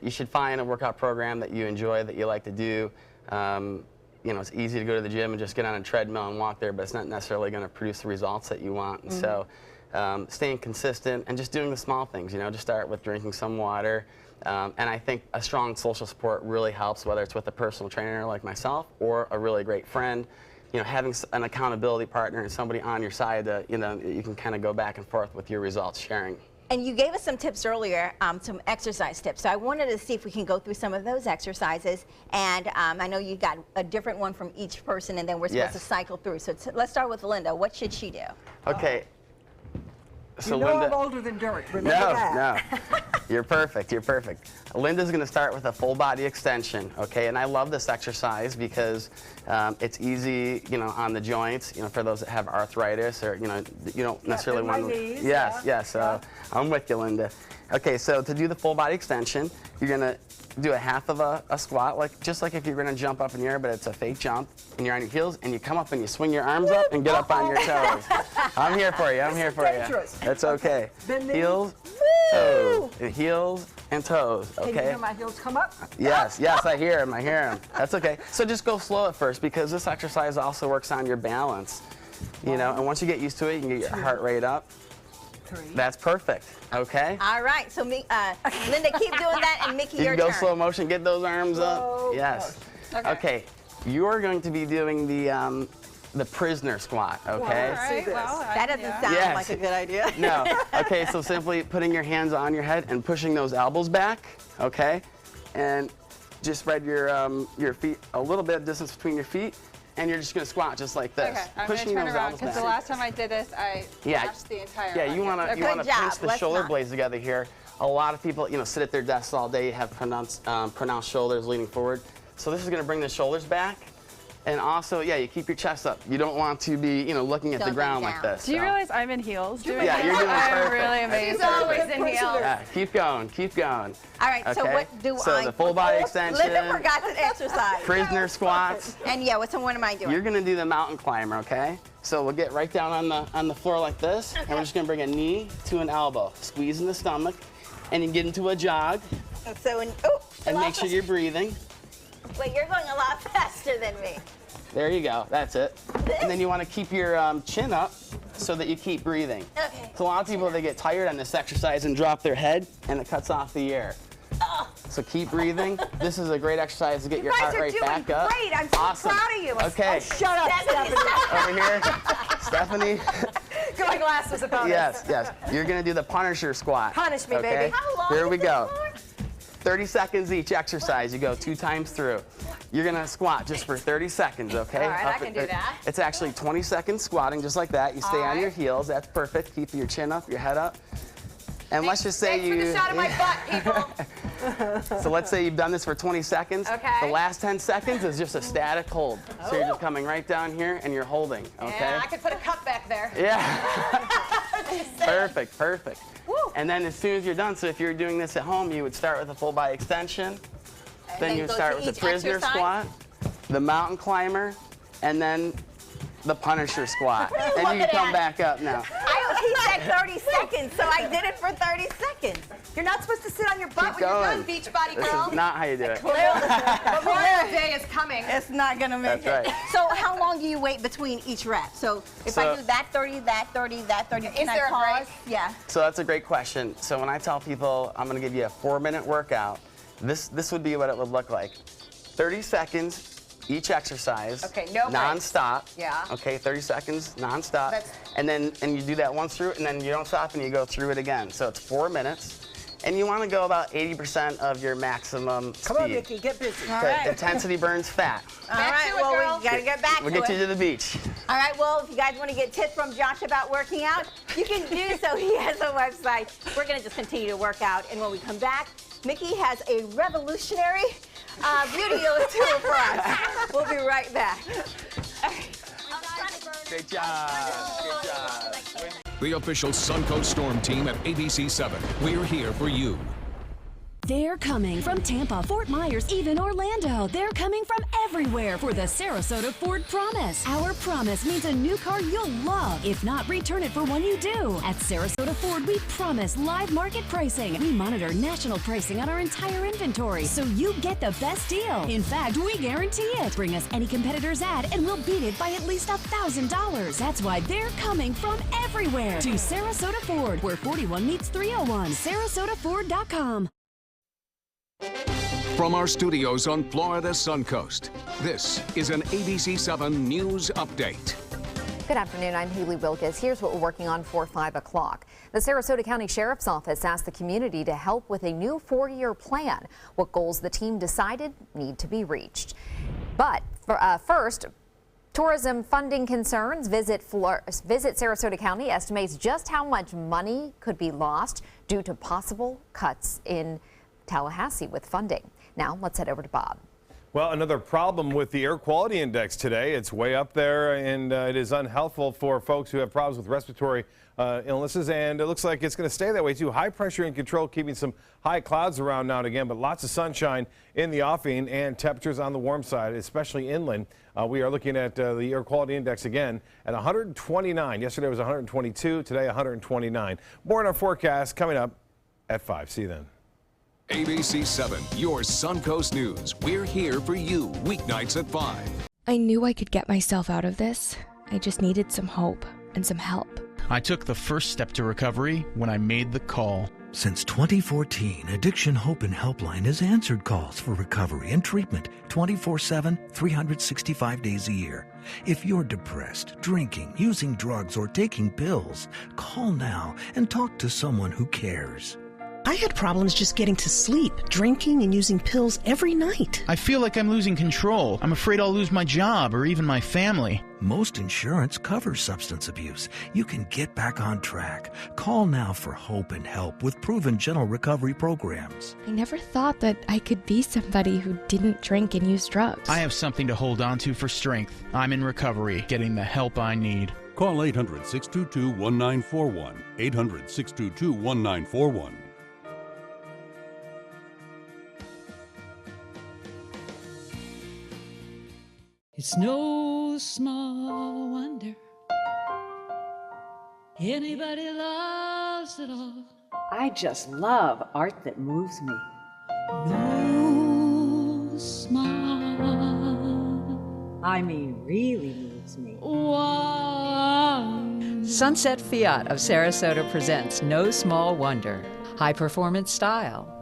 You should find a workout program that you enjoy, that you like to do. You know, it's easy to go to the gym and just get on a treadmill and walk there, but it's not necessarily going to produce the results that you want. And so staying consistent and just doing the small things, you know, just start with drinking some water. And I think a strong social support really helps, whether it's with a personal trainer like myself or a really great friend. You know, having an accountability partner and somebody on your side that, you know, you can kind of go back and forth with your results, sharing. And you gave us some tips earlier, some exercise tips. So I wanted to see if we can go through some of those exercises. And I know you got a different one from each person, and then we're supposed to cycle through. So let's start with Linda. What should she do? Okay. So you know Linda, I'm older than dirt. Remember that. No. You're perfect. You're perfect. Linda's going to start with a full body extension, okay? And I love this exercise because it's easy, you know, on the joints. You know, for those that have arthritis or you don't necessarily want to. Yes. I'm with you, Linda. Okay, so to do the full body extension, you're going to do a half of a squat, just like if you're going to jump up in the air, but it's a fake jump, and you're on your heels, and you come up and you swing your arms up and get up on your toes. I'm here for you. I'm here for you. It's okay. Heels. toes, heels and toes, okay? Can you hear my heels come up? Yes, yes, I hear him, I hear him. That's okay. So just go slow at first because this exercise also works on your balance, you know, and once you get used to it, you can get your heart rate up. 3. That's perfect, okay? All right, so Linda, keep doing that, and Mickey, You your can go turn. slow motion, get those arms up. Yes. Okay, you're going to be doing the prisoner squat, okay? All right, well, That doesn't sound like a good idea. No. Okay, so simply putting your hands on your head and pushing those elbows back, okay? And just spread your feet a little bit of distance between your feet, and you're just gonna squat just like this. Okay, I'm pushing gonna turn those around elbows because back. the last time I did this, I mashed the entire. Yeah, you wanna pinch the shoulder blades together here. A lot of people, you know, sit at their desks all day, have pronounced shoulders leaning forward. So this is gonna bring the shoulders back. And also, yeah, you keep your chest up. You don't want to be, you know, looking at the ground like this. Do you realize I'm in heels? Yeah, you're doing perfect. I'm really amazing. She's always in heels. Yeah, keep going, keep going. All right, so Okay? what do So the full body extension. Linda forgot to exercise. Prisoner squats. And yeah, what am I doing? You're gonna do the mountain climber, okay? So we'll get right down on the floor like this, and we're just gonna bring a knee to an elbow, squeeze in the stomach, and you get into a jog. So, and make sure you're breathing. Wait, you're going a lot faster than me. There you go, that's it. And then you wanna keep your chin up so that you keep breathing. Okay. So a lot of people, they get tired on this exercise and drop their head, and it cuts off the air. So keep breathing. This is a great exercise to get your heart rate back up. Great. I'm so Awesome. proud of you. Okay. Oh, shut up, Stephanie. Over here, Stephanie. Going last was a bonus. Yes. You're gonna do the Punisher squat. Punish me, okay? baby. How long Here we is go. 30 seconds each exercise. You go 2 times through. You're gonna squat just for 30 seconds, okay? All right, I can do that. It's actually 20 seconds squatting just like that. You stay All on your right. heels. That's perfect. Keep your chin up, your head up. And let's just say Thanks for the shot of my butt, people. So let's say you've done this for 20 seconds. Okay. The last 10 seconds is just a static hold. So you're just coming right down here and you're holding, okay? Yeah, I could put a cup back there. Yeah. Perfect. Woo. And then as soon as you're done, so if you're doing this at home, you would start with a full body extension. Then you would start with the prisoner squat, the mountain climber, and then the Punisher squat. And you can come back up now. He said 30 seconds, so I did it for 30 seconds. You're not supposed to sit on your butt Keep when you're going. done, beach body This girl. is not how you do it. Memorial Day is coming. It's not gonna make That's it. right. So how long do you wait between each rep? So if I do that 30, that 30, that 30, can I there a pause? break? Yeah. So that's a great question. So when I tell people I'm going to give you a 4-minute workout, this would be what it would look like. 30 seconds each exercise. Okay, no breaks. Non-stop. Yeah. Okay, 30 seconds non-stop. And you do that once through, and then you don't stop and you go through it again. So it's 4 minutes. And you want to go about 80% of your maximum speed. Come on, Nikki, get busy. All The right. intensity burns fat. All right, well, we gotta get back We'll to get it. you to the beach. All right, well, if you guys want to get tips from Josh about working out, you can do so. He has a website. We're going to just continue to work out. And when we come back, Mickey has a revolutionary beauty tool for us. We'll be right back. Great job. Good job. The official Suncoast Storm team at ABC7. We're here for you. They're coming from Tampa, Fort Myers, even Orlando. They're coming from everywhere for the Sarasota Ford Promise. Our promise means a new car you'll love. If not, return it for one you do. At Sarasota Ford, we promise live market pricing. We monitor national pricing on our entire inventory, so you get the best deal. In fact, we guarantee it. Bring us any competitor's ad, and we'll beat it by at least $1,000. That's why they're coming from everywhere to Sarasota Ford, where 41 meets 301. SarasotaFord.com. From our studios on Florida's Suncoast, this is an ABC7 News Update. Good afternoon, I'm Haley Wilkes. Here's what we're working on for 5 o'clock. The Sarasota County Sheriff's Office asked the community to help with a new 4-year plan. What goals the team decided need to be reached. But first, tourism funding concerns. Visit Sarasota County estimates just how much money could be lost due to possible cuts in Tallahassee with funding. Now let's head over to Bob. Well, another problem with the air quality index today. It's way up there, and it is unhelpful for folks who have problems with respiratory illnesses, and it looks like it's going to stay that way too. High pressure in control, keeping some high clouds around now and again, but lots of sunshine in the offing and temperatures on the warm side, especially inland. We are looking at the air quality index again at 129. Yesterday was 122, today 129. More in our forecast coming up at 5. See you then. ABC 7, your Suncoast News. We're here for you weeknights at 5. I knew I could get myself out of this. I just needed some hope and some help. I took the first step to recovery when I made the call. Since 2014, Addiction Hope and Helpline has answered calls for recovery and treatment 24/7, 365 days a year. If you're depressed, drinking, using drugs, or taking pills, call now and talk to someone who cares. I had problems just getting to sleep, drinking and using pills every night. I feel like I'm losing control. I'm afraid I'll lose my job or even my family. Most insurance covers substance abuse. You can get back on track. Call now for hope and help with proven gentle recovery programs. I never thought that I could be somebody who didn't drink and use drugs. I have something to hold on to for strength. I'm in recovery, getting the help I need. Call 800-622-1941. 800-622-1941. It's no small wonder anybody loves it all. I just love art that moves me. No small, I mean really moves me. wonder. Sunset Fiat of Sarasota presents No Small Wonder. High performance style.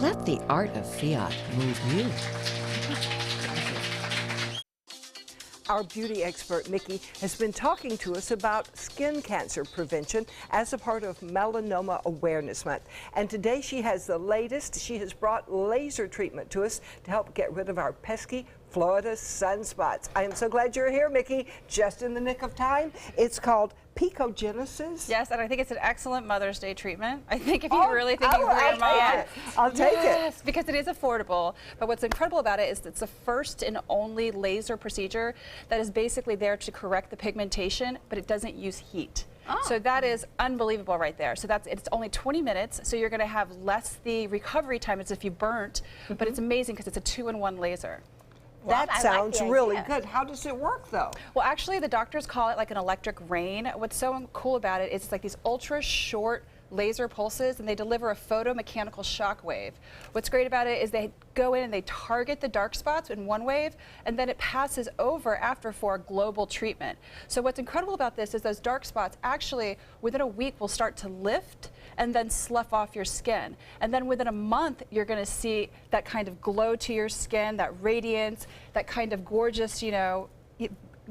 Let the art of Fiat move you. Our beauty expert, Mickey, has been talking to us about skin cancer prevention as a part of Melanoma Awareness Month. And today she has the latest. She has brought laser treatment to us to help get rid of our pesky Florida sunspots. I am so glad you're here, Mickey, just in the nick of time. It's called Picogenesis. Yes, and I think it's an excellent Mother's Day treatment. I think if you really think for your mom. I'll take it. Yes, because it is affordable. But what's incredible about it is it's the first and only laser procedure that is basically there to correct the pigmentation, but it doesn't use heat. So that is unbelievable right there. So it's only 20 minutes, so you're going to have less the recovery time as if you burnt, but it's amazing because it's a 2-in-1 laser. That sounds really good. How does it work, though? Well, actually, the doctors call it like an electric rain. What's so cool about it is it's like these ultra short laser pulses, and they deliver a photomechanical shock wave. What's great about it is they go in and they target the dark spots in one wave, and then it passes over after for a global treatment. So what's incredible about this is those dark spots actually within a week will start to lift and then slough off your skin. And then within a month, you're going to see that kind of glow to your skin, that radiance, that kind of gorgeous, you know,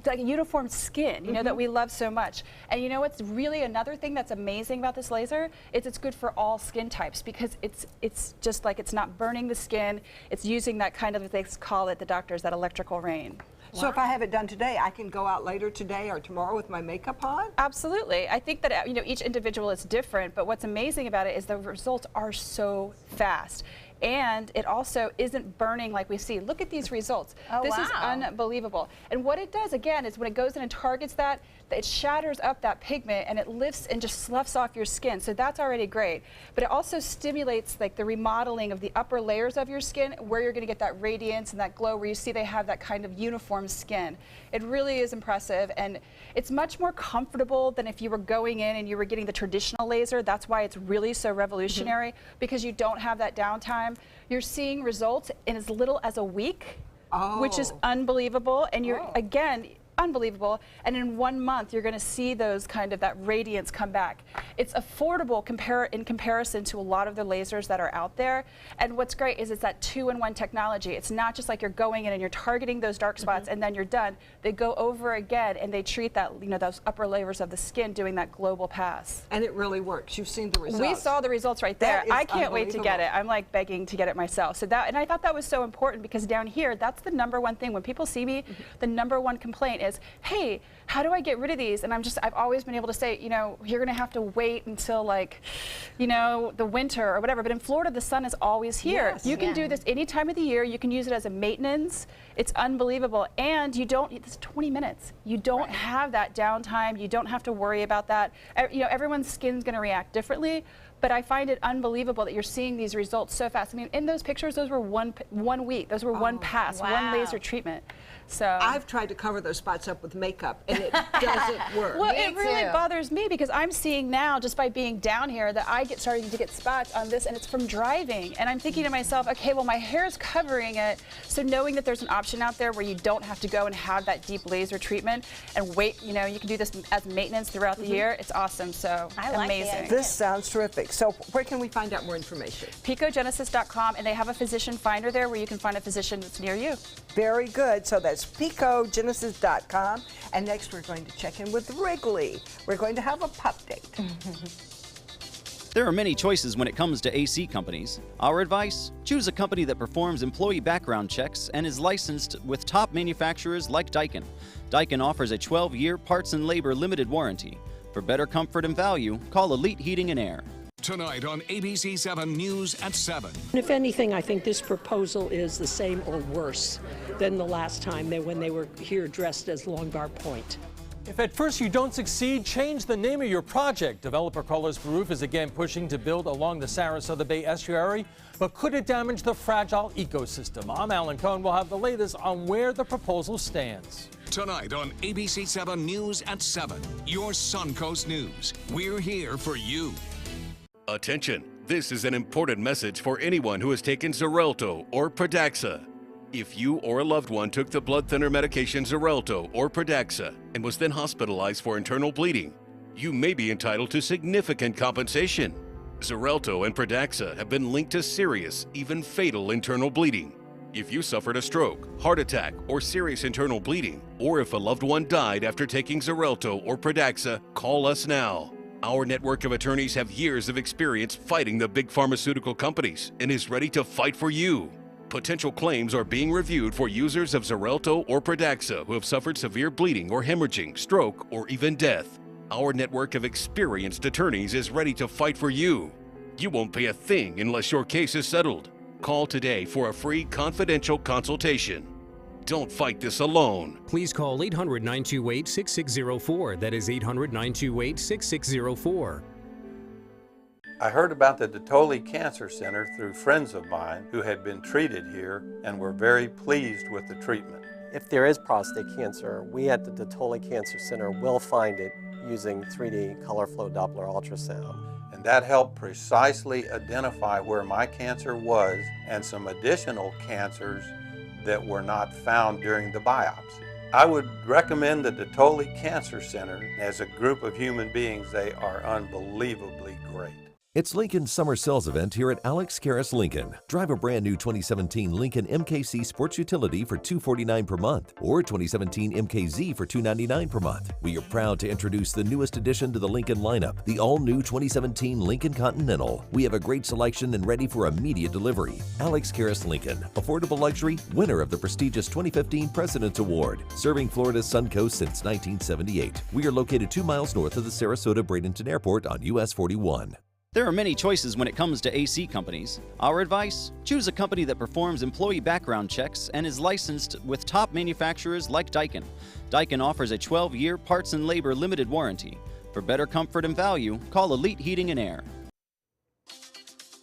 like a uniform skin, you know, that we love so much. And you know what's really another thing that's amazing about this laser is it's good for all skin types because it's just like it's not burning the skin. It's using that kind of, they call it, the doctors, that electrical rain. So if I have it done today, I can go out later today or tomorrow with my makeup on? Absolutely. I think that, you know, each individual is different, but what's amazing about it is the results are so fast. And it also isn't burning like we see. Look at these results. This is unbelievable. And what it does, again, is when it goes in and targets that, it shatters up that pigment and it lifts and just sloughs off your skin. So that's already great. But it also stimulates like the remodeling of the upper layers of your skin where you're going to get that radiance and that glow where you see they have that kind of uniform skin. It really is impressive, and it's much more comfortable than if you were going in and you were getting the traditional laser. That's why it's really so revolutionary, because you don't have that downtime. You're seeing results in as little as a week, which is unbelievable. And you're, again, unbelievable. And in 1 month, you're going to see those kind of, that radiance come back. It's affordable in comparison to a lot of the lasers that are out there. And what's great is it's that 2-in-1 technology. It's not just like you're going in and you're targeting those dark spots and then you're done. They go over again and they treat that, you know, those upper layers of the skin, doing that global pass. And it really works. You've seen the results. We saw the results right there. I can't wait to get it. I'm like begging to get it myself. So that, and I thought that was so important because down here, that's the #1 thing. When people see me, the #1 complaint is, hey, how do I get rid of these? And I've always been able to say, you know, you're going to have to wait until, like, you know, the winter or whatever. But in Florida, the sun is always here. Yes. You can do this any time of the year. You can use it as a maintenance. It's unbelievable. And you don't, it's 20 minutes. You don't have that downtime. You don't have to worry about that. You know, everyone's skin's going to react differently. But I find it unbelievable that you're seeing these results so fast. I mean, in those pictures, those were one week. Those were one pass, one laser treatment. So I've tried to cover those spots up with makeup, and it doesn't work. Well, Me it really too. bothers me because I'm seeing now, just by being down here, that I starting to get spots on this, and it's from driving. And I'm thinking to myself, okay, well, my hair is covering it, so knowing that there's an option out there where you don't have to go and have that deep laser treatment and wait, you know, you can do this as maintenance throughout the year. It's awesome. So I like the amazing. idea. This sounds terrific. So where can we find out more information? PicoGenesis.com, and they have a physician finder there where you can find a physician that's near you. Very good. So that's PicoGenesis.com. And next we're going to check in with Wrigley. We're going to have a pup date. There are many choices when it comes to AC companies. Our advice? Choose a company that performs employee background checks and is licensed with top manufacturers like Daikin. Daikin offers a 12-year parts and labor limited warranty. For better comfort and value, call Elite Heating and Air. Tonight on ABC 7 News at 7. If anything, I think this proposal is the same or worse than the last time when they were here dressed as Longbar Point. If at first you don't succeed, change the name of your project. Developer Carlos Baruf is again pushing to build along the Sarasota Bay Estuary, but could it damage the fragile ecosystem? I'm Alan Cohn. We'll have the latest on where the proposal stands. Tonight on ABC 7 News at 7. Your Suncoast News. We're here for you. Attention, this is an important message for anyone who has taken Xarelto or Pradaxa. If you or a loved one took the blood thinner medication Xarelto or Pradaxa and was then hospitalized for internal bleeding, you may be entitled to significant compensation. Xarelto and Pradaxa have been linked to serious, even fatal internal bleeding. If you suffered a stroke, heart attack, or serious internal bleeding, or if a loved one died after taking Xarelto or Pradaxa, call us now. Our network of attorneys have years of experience fighting the big pharmaceutical companies and is ready to fight for you. Potential claims are being reviewed for users of Xarelto or Pradaxa who have suffered severe bleeding or hemorrhaging, stroke, or even death. Our network of experienced attorneys is ready to fight for you. You won't pay a thing unless your case is settled. Call today for a free confidential consultation. Don't fight this alone. Please call 800-928-6604. That is 800-928-6604. I heard about the Detoli Cancer Center through friends of mine who had been treated here and were very pleased with the treatment. If there is prostate cancer, we at the Detoli Cancer Center will find it using 3D color flow Doppler ultrasound. And that helped precisely identify where my cancer was and some additional cancers that were not found during the biopsy. I would recommend the Detoli Cancer Center. As a group of human beings, they are unbelievably great. It's Lincoln's Summer Sales event here at Alex Karras Lincoln. Drive a brand new 2017 Lincoln MKC Sports Utility for $249 per month or 2017 MKZ for $299 per month. We are proud to introduce the newest addition to the Lincoln lineup, the all-new 2017 Lincoln Continental. We have a great selection and ready for immediate delivery. Alex Karras Lincoln, affordable luxury, winner of the prestigious 2015 President's Award, serving Florida's Suncoast since 1978. We are located 2 miles north of the Sarasota-Bradenton Airport on US 41. There are many choices when it comes to AC companies. Our advice? Choose a company that performs employee background checks and is licensed with top manufacturers like Daikin. Daikin offers a 12-year parts and labor limited warranty. For better comfort and value, call Elite Heating and Air.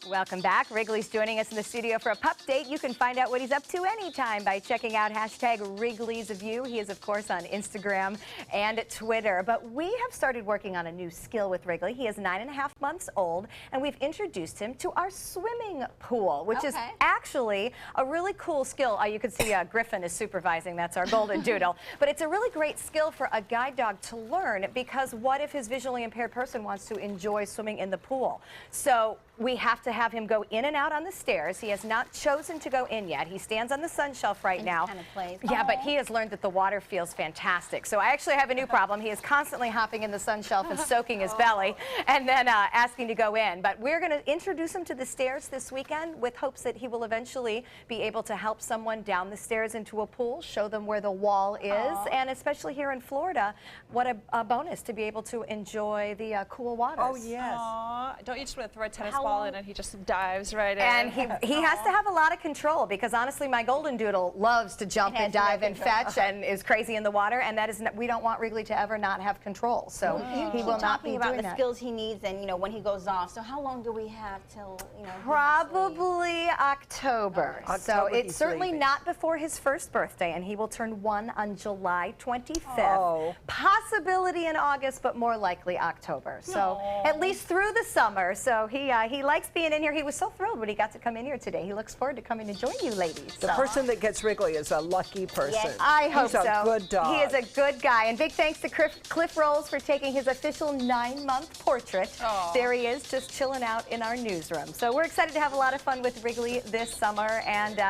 Welcome back. Wrigley's joining us in the studio for a pup date. You can find out what he's up to anytime by checking out hashtag Wrigley's View. He is, of course, on Instagram and Twitter. But we have started working on a new skill with Wrigley. He is 9.5 months old, and we've introduced him to our swimming pool, which is actually a really cool skill. You can see Griffin is supervising. That's our golden doodle. But it's a really great skill for a guide dog to learn, because what if his visually impaired person wants to enjoy swimming in the pool? So we have to have him go in and out on the stairs. He has not chosen to go in yet. He stands on the sun shelf right now. Kind of plays. Yeah, but he has learned that the water feels fantastic. So I actually have a new problem. He is constantly hopping in the sun shelf and soaking his belly and then asking to go in. But we're going to introduce him to the stairs this weekend with hopes that he will eventually be able to help someone down the stairs into a pool, show them where the wall is, and especially here in Florida, what a bonus to be able to enjoy the cool waters. Oh, yes. Aww. Don't you just want to throw a tennis softball in and he just dives right in. And he has to have a lot of control because honestly, my golden doodle loves to jump and dive and fetch and is crazy in the water. And that is we don't want Wrigley to ever not have control. So he will not be about doing the that. skills he needs, and when he goes off. So how long do we have till Probably October. So it's certainly leaving. not before his first birthday, and he will turn 1 on July 25th. Possibility in August, but more likely October. So at least through the summer. So he likes being in here. He was so thrilled when he got to come in here today. He looks forward to coming to join you ladies. The person that gets Wrigley is a lucky person. Yes, I hope so. He's a good dog. He is a good guy. And big thanks to Cliff Rolls for taking his official 9-month portrait. There he is, just chilling out in our newsroom. So we're excited to have a lot of fun with Wrigley this summer, and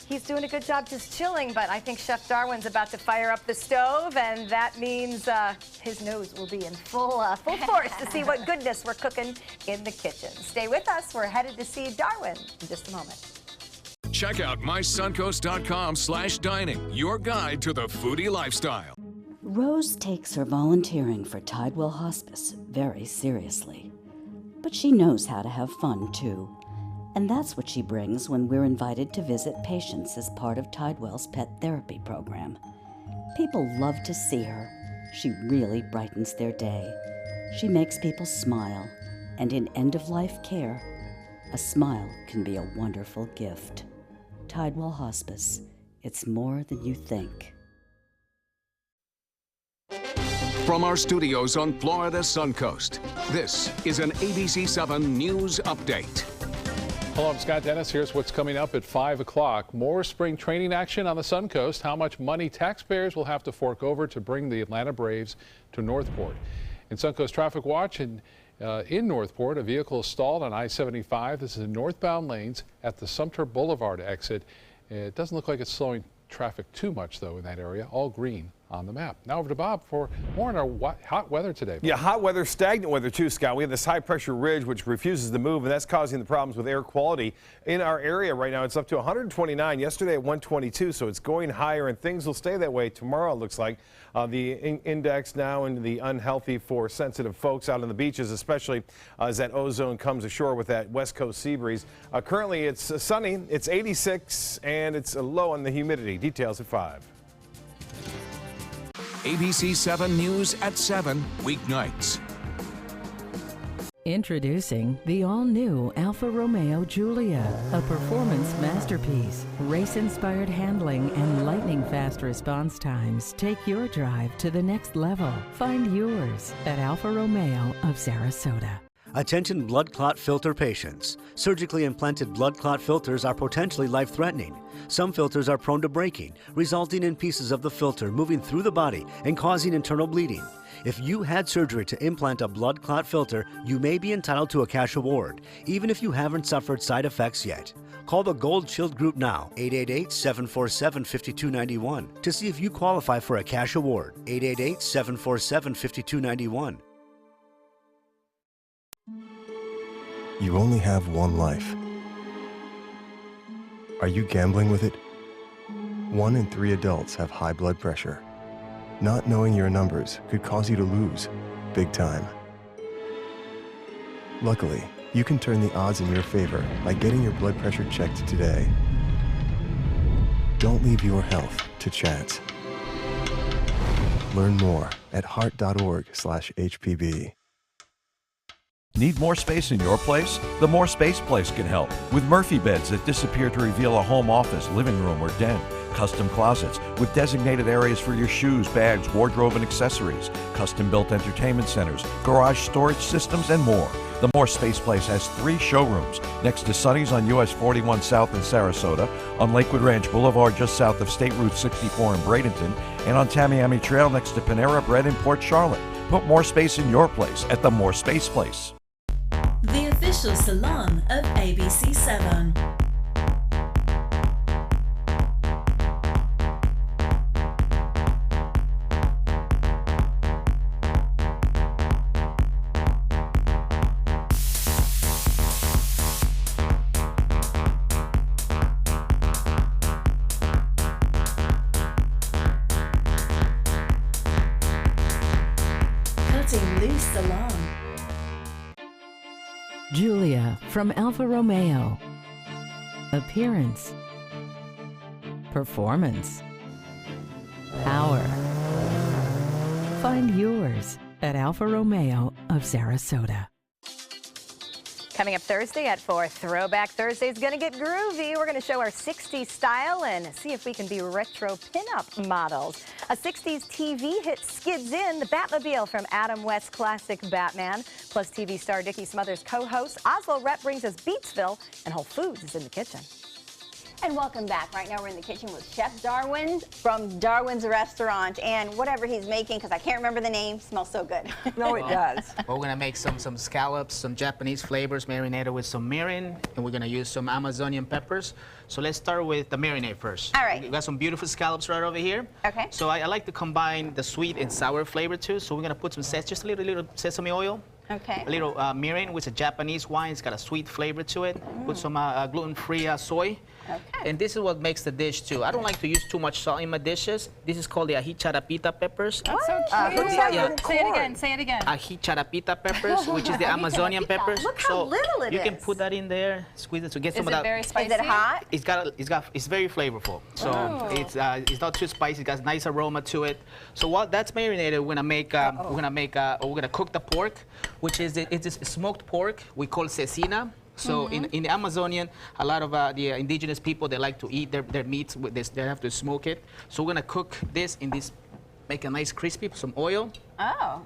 he's doing a good job just chilling, but I think Chef Darwin's about to fire up the stove, and that means his nose will be in full force to see what goodness we're cooking in the kitchen. Stay with us. We're headed to see Darwin in just a moment. Check out mysuncoast.com/dining, your guide to the foodie lifestyle. Rose takes her volunteering for Tidewell Hospice very seriously. But she knows how to have fun, too. And that's what she brings when we're invited to visit patients as part of Tidewell's pet therapy program. People love to see her. She really brightens their day. She makes people smile. And in end-of-life care, a smile can be a wonderful gift. Tidewell Hospice. It's more than you think. From our studios on Florida's Suncoast, this is an ABC7 News Update. Hello, I'm Scott Dennis. Here's what's coming up at 5 o'clock. More spring training action on the Suncoast. How much money taxpayers will have to fork over to bring the Atlanta Braves to Northport. In Suncoast Traffic Watch, in Northport, a vehicle is stalled on I-75. This is in northbound lanes at the Sumter Boulevard exit. It doesn't look like it's slowing traffic too much, though, in that area. All green on the map. Now over to Bob for more on our hot weather today. Yeah, hot weather, stagnant weather too, Scott. We have this high pressure ridge which refuses to move, and that's causing the problems with air quality in our area right now. It's up to 129, yesterday at 122, so it's going higher, and things will stay that way tomorrow, it looks like. The index now into the unhealthy for sensitive folks out on the beaches, especially as that ozone comes ashore with that west coast sea breeze. Currently it's sunny, it's 86, and it's low on the humidity. Details at 5. ABC 7 News at 7, weeknights. Introducing the all-new Alfa Romeo Giulia, a performance masterpiece. Race-inspired handling and lightning-fast response times take your drive to the next level. Find yours at Alfa Romeo of Sarasota. Attention blood clot filter patients. Surgically implanted blood clot filters are potentially life-threatening. Some filters are prone to breaking, resulting in pieces of the filter moving through the body and causing internal bleeding. If you had surgery to implant a blood clot filter, you may be entitled to a cash award, even if you haven't suffered side effects yet. Call the Gold Shield Group now, 888-747-5291, to see if you qualify for a cash award, 888-747-5291. You only have one life. Are you gambling with it? 1 in 3 adults have high blood pressure. Not knowing your numbers could cause you to lose, big time. Luckily, you can turn the odds in your favor by getting your blood pressure checked today. Don't leave your health to chance. Learn more at heart.org/HPB. Need more space in your place? The More Space Place can help. With Murphy beds that disappear to reveal a home office, living room, or den. Custom closets with designated areas for your shoes, bags, wardrobe, and accessories. Custom-built entertainment centers, garage storage systems, and more. The More Space Place has 3 showrooms next to Sunny's on US 41 South in Sarasota, on Lakewood Ranch Boulevard just south of State Route 64 in Bradenton, and on Tamiami Trail next to Panera Bread in Port Charlotte. Put more space in your place at the More Space Place. The official salon of ABC7. Cutting Loose Salon. Giulia from Alfa Romeo. Appearance. Performance. Power. Find yours at Alfa Romeo of Sarasota. Coming up Thursday at 4, Throwback Thursday is going to get groovy. We're going to show our 60s style and see if we can be retro pinup models. A 60s TV hit skids in the Batmobile from Adam West's classic Batman. Plus TV star Dickie Smothers co-host. Oswald Rep brings us Beatsville, and Whole Foods is in the kitchen. And welcome back. Right now we're in the kitchen with Chef Darwin from Darwin's Restaurant, and whatever he's making, because I can't remember the name, smells so good. No, it does. We're gonna make some scallops, some Japanese flavors marinated with some mirin, and we're gonna use some Amazonian peppers. So let's start with the marinade first. All right. We got some beautiful scallops right over here. Okay. So I like to combine the sweet and sour flavor too. So we're gonna put some just a little sesame oil. Okay. A little mirin, which is a Japanese wine. It's got a sweet flavor to it. Put some gluten-free soy. Okay. And this is what makes the dish too. I don't like to use too much salt in my dishes. This is called the ají charapita peppers. That's so cute. Say it again. Say it again. Ají charapita peppers, which is the Amazonian peppers. Look how little it you is. can put that in there, squeeze it to get some of Is that. it very spicy? Is it hot? It's very flavorful. So it's not too spicy. It got nice aroma to it. So while that's marinated, we're gonna cook the pork, which is it's smoked pork. We call cecina. So in the Amazonian, a lot of the indigenous people, they like to eat their meats with this. They have to smoke it. So we're gonna cook this in this, make a nice crispy, some oil. Oh.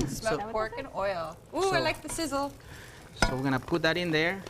Smoked pork and oil. Ooh, I like the sizzle. So we're gonna put that in there.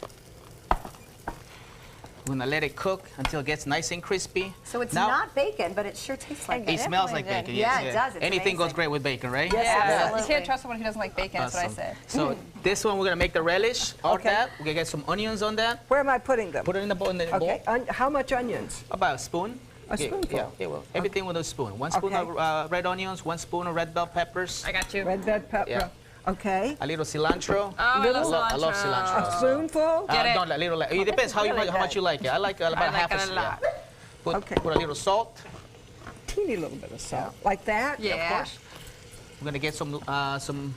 We're gonna let it cook until it gets nice and crispy. So it's now, not bacon, but it sure tastes like it smells like bacon. Yeah, Yes, it does. It's anything goes amazing. great with bacon, right? Yeah, you can't trust someone who doesn't like bacon. That's what I say. So this one we're gonna make the relish. All that. We're gonna get some onions on that. Where am I putting them? Put it in the bowl. Okay. How much onions? About a spoon. A spoonful? Yeah, well, everything with a spoon. 1 spoon of red onions, 1 spoon of red bell peppers. I got you. Red bell pepper. Yeah. Okay. A little cilantro. Oh, I love cilantro. A spoonful? Don't a little. It depends how much you like it. I like about half a spoon. Put a little salt. Teeny little bit of salt. Like that? Yeah. Of course. We're gonna get some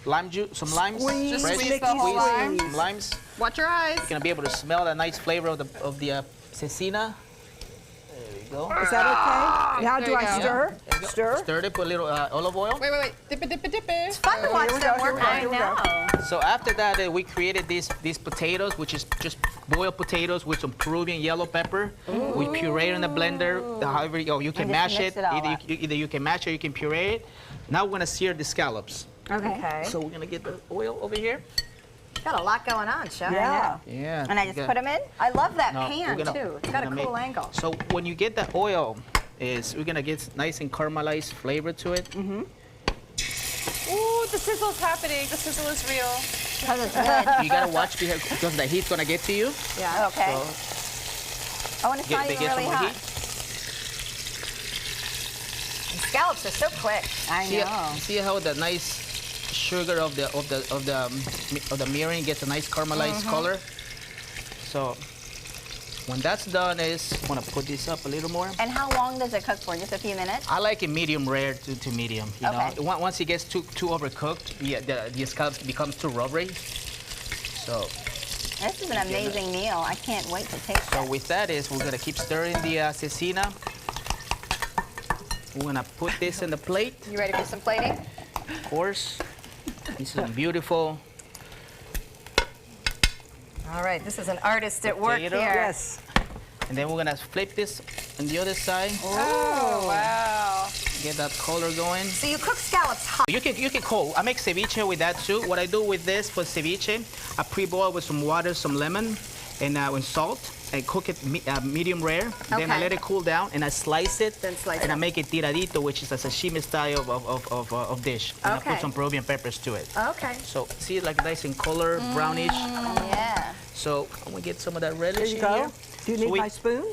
lime juice, some limes. Squeeze, fresh squeeze the whole lime. some limes. Watch your eyes. You're gonna be able to smell that nice flavor of the cecina. There we go. Is that okay? Now There do you I go. stir? Stir? Stir it. Put a little olive oil. Wait. Dip it. It's fun to watch them work. I know. So after that, we created these potatoes, which is just boiled potatoes with some Peruvian yellow pepper. We puree it in the blender. However, you can mash it. Either you can mash it or you can puree it. Now we're gonna sear the scallops. Okay. So we're gonna get the oil over here. Got a lot going on, Chef. Yeah. Yeah. And I just put them in? I love that No, pan, we're gonna- too. It's we're got a gonna cool make- angle. So when you get the oil, we're gonna get nice and caramelized flavor to it. Ooh, the sizzle's happening. The sizzle is real. Because it's good. You gotta watch because the heat's gonna get to you. Yeah. Okay. So Oh, and it's not get even some really more hot. heat. The scallops are so quick. I See, know. see how the nice sugar of the mirin gets a nice caramelized color. So when that's done, I'm gonna put this up a little more. And how long does it cook for? Just a few minutes? I like it medium rare to medium. You Okay. know, once it gets too overcooked, the scallops becomes too rubbery. So This is an amazing meal. I can't wait to taste So it. with that we're gonna keep stirring the cecina. We're gonna put this in the plate. You ready for some plating? Of course. This is beautiful. All right, this is an artist at work here. Potato. Yes. And then we're gonna flip this on the other side. Oh, wow. Get that color going. So you cook scallops hot. You can cold. I make ceviche with that too. What I do with this for ceviche, I pre-boil with some water, some lemon, and with salt. I cook it medium rare. Then I Okay. let it cool down, and I slice it. Then slice and it. I make it tiradito, which is a sashimi style of dish. And I Okay. put some Peruvian peppers to it. Okay. So see it like nice in color, brownish. Yeah. So I'm gonna get some of that There relish you in go. here. Do you So need we- my spoon?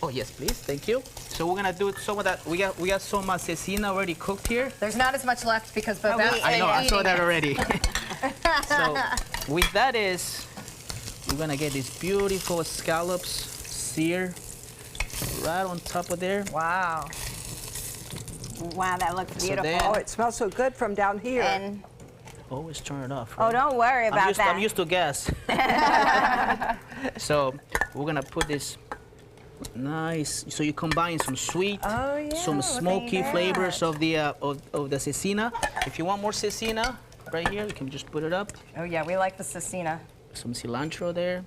Oh yes, please. Thank you. So we're gonna do some of that. We got some cecina already cooked here. There's not as much left because Babette I know. I saw eating that it. already. So with that we're gonna get these beautiful scallops seared right on top of there. Wow. Wow, that looks So beautiful. then- Oh, it smells so good from down here. And always turn it off. Oh, Right? don't worry about that. I'm used to gas. So we're gonna put this nice. So you combine some sweet, some smoky flavors of the cecina. If you want more cecina, right here, you can just put it up. Oh yeah, we like the cecina. Some cilantro there.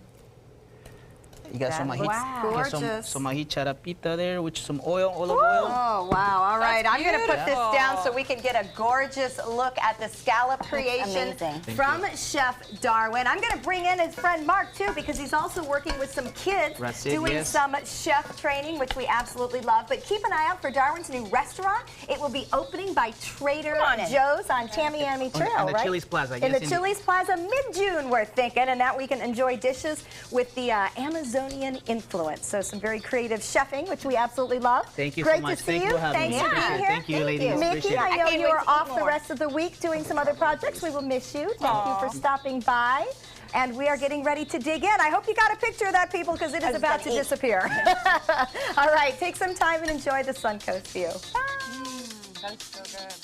You got some ají, some ají charapita there, with some oil, olive oil. Oh, wow. All right. I'm going to put this down so Oh. we can get a gorgeous look at the scallop creation from Chef Darwin. I'm going to bring in his friend Mark, too, because he's also working with some kids doing some chef training, which we absolutely love. But keep an eye out for Darwin's new restaurant. It will be opening by Trader Joe's on Tamiami Trail, on the right? Chili's Plaza. In the Chili's Plaza, mid-June, we're thinking, and that we can enjoy dishes with the Amazonian influence. So some very creative chefing, which we absolutely love. Thank you Great so much. to see Thank you. you for having Thanks me. for being here. Thank you, ladies. Mickey, Appreciate I it. know can't you're wait to off eat the more. rest of the week doing some other projects. We will miss you. Thank you for stopping by. And we are getting ready to dig in. I hope you got a picture of that, people, because it is about to disappear. All right, take some time and enjoy the Suncoast View. That's so good.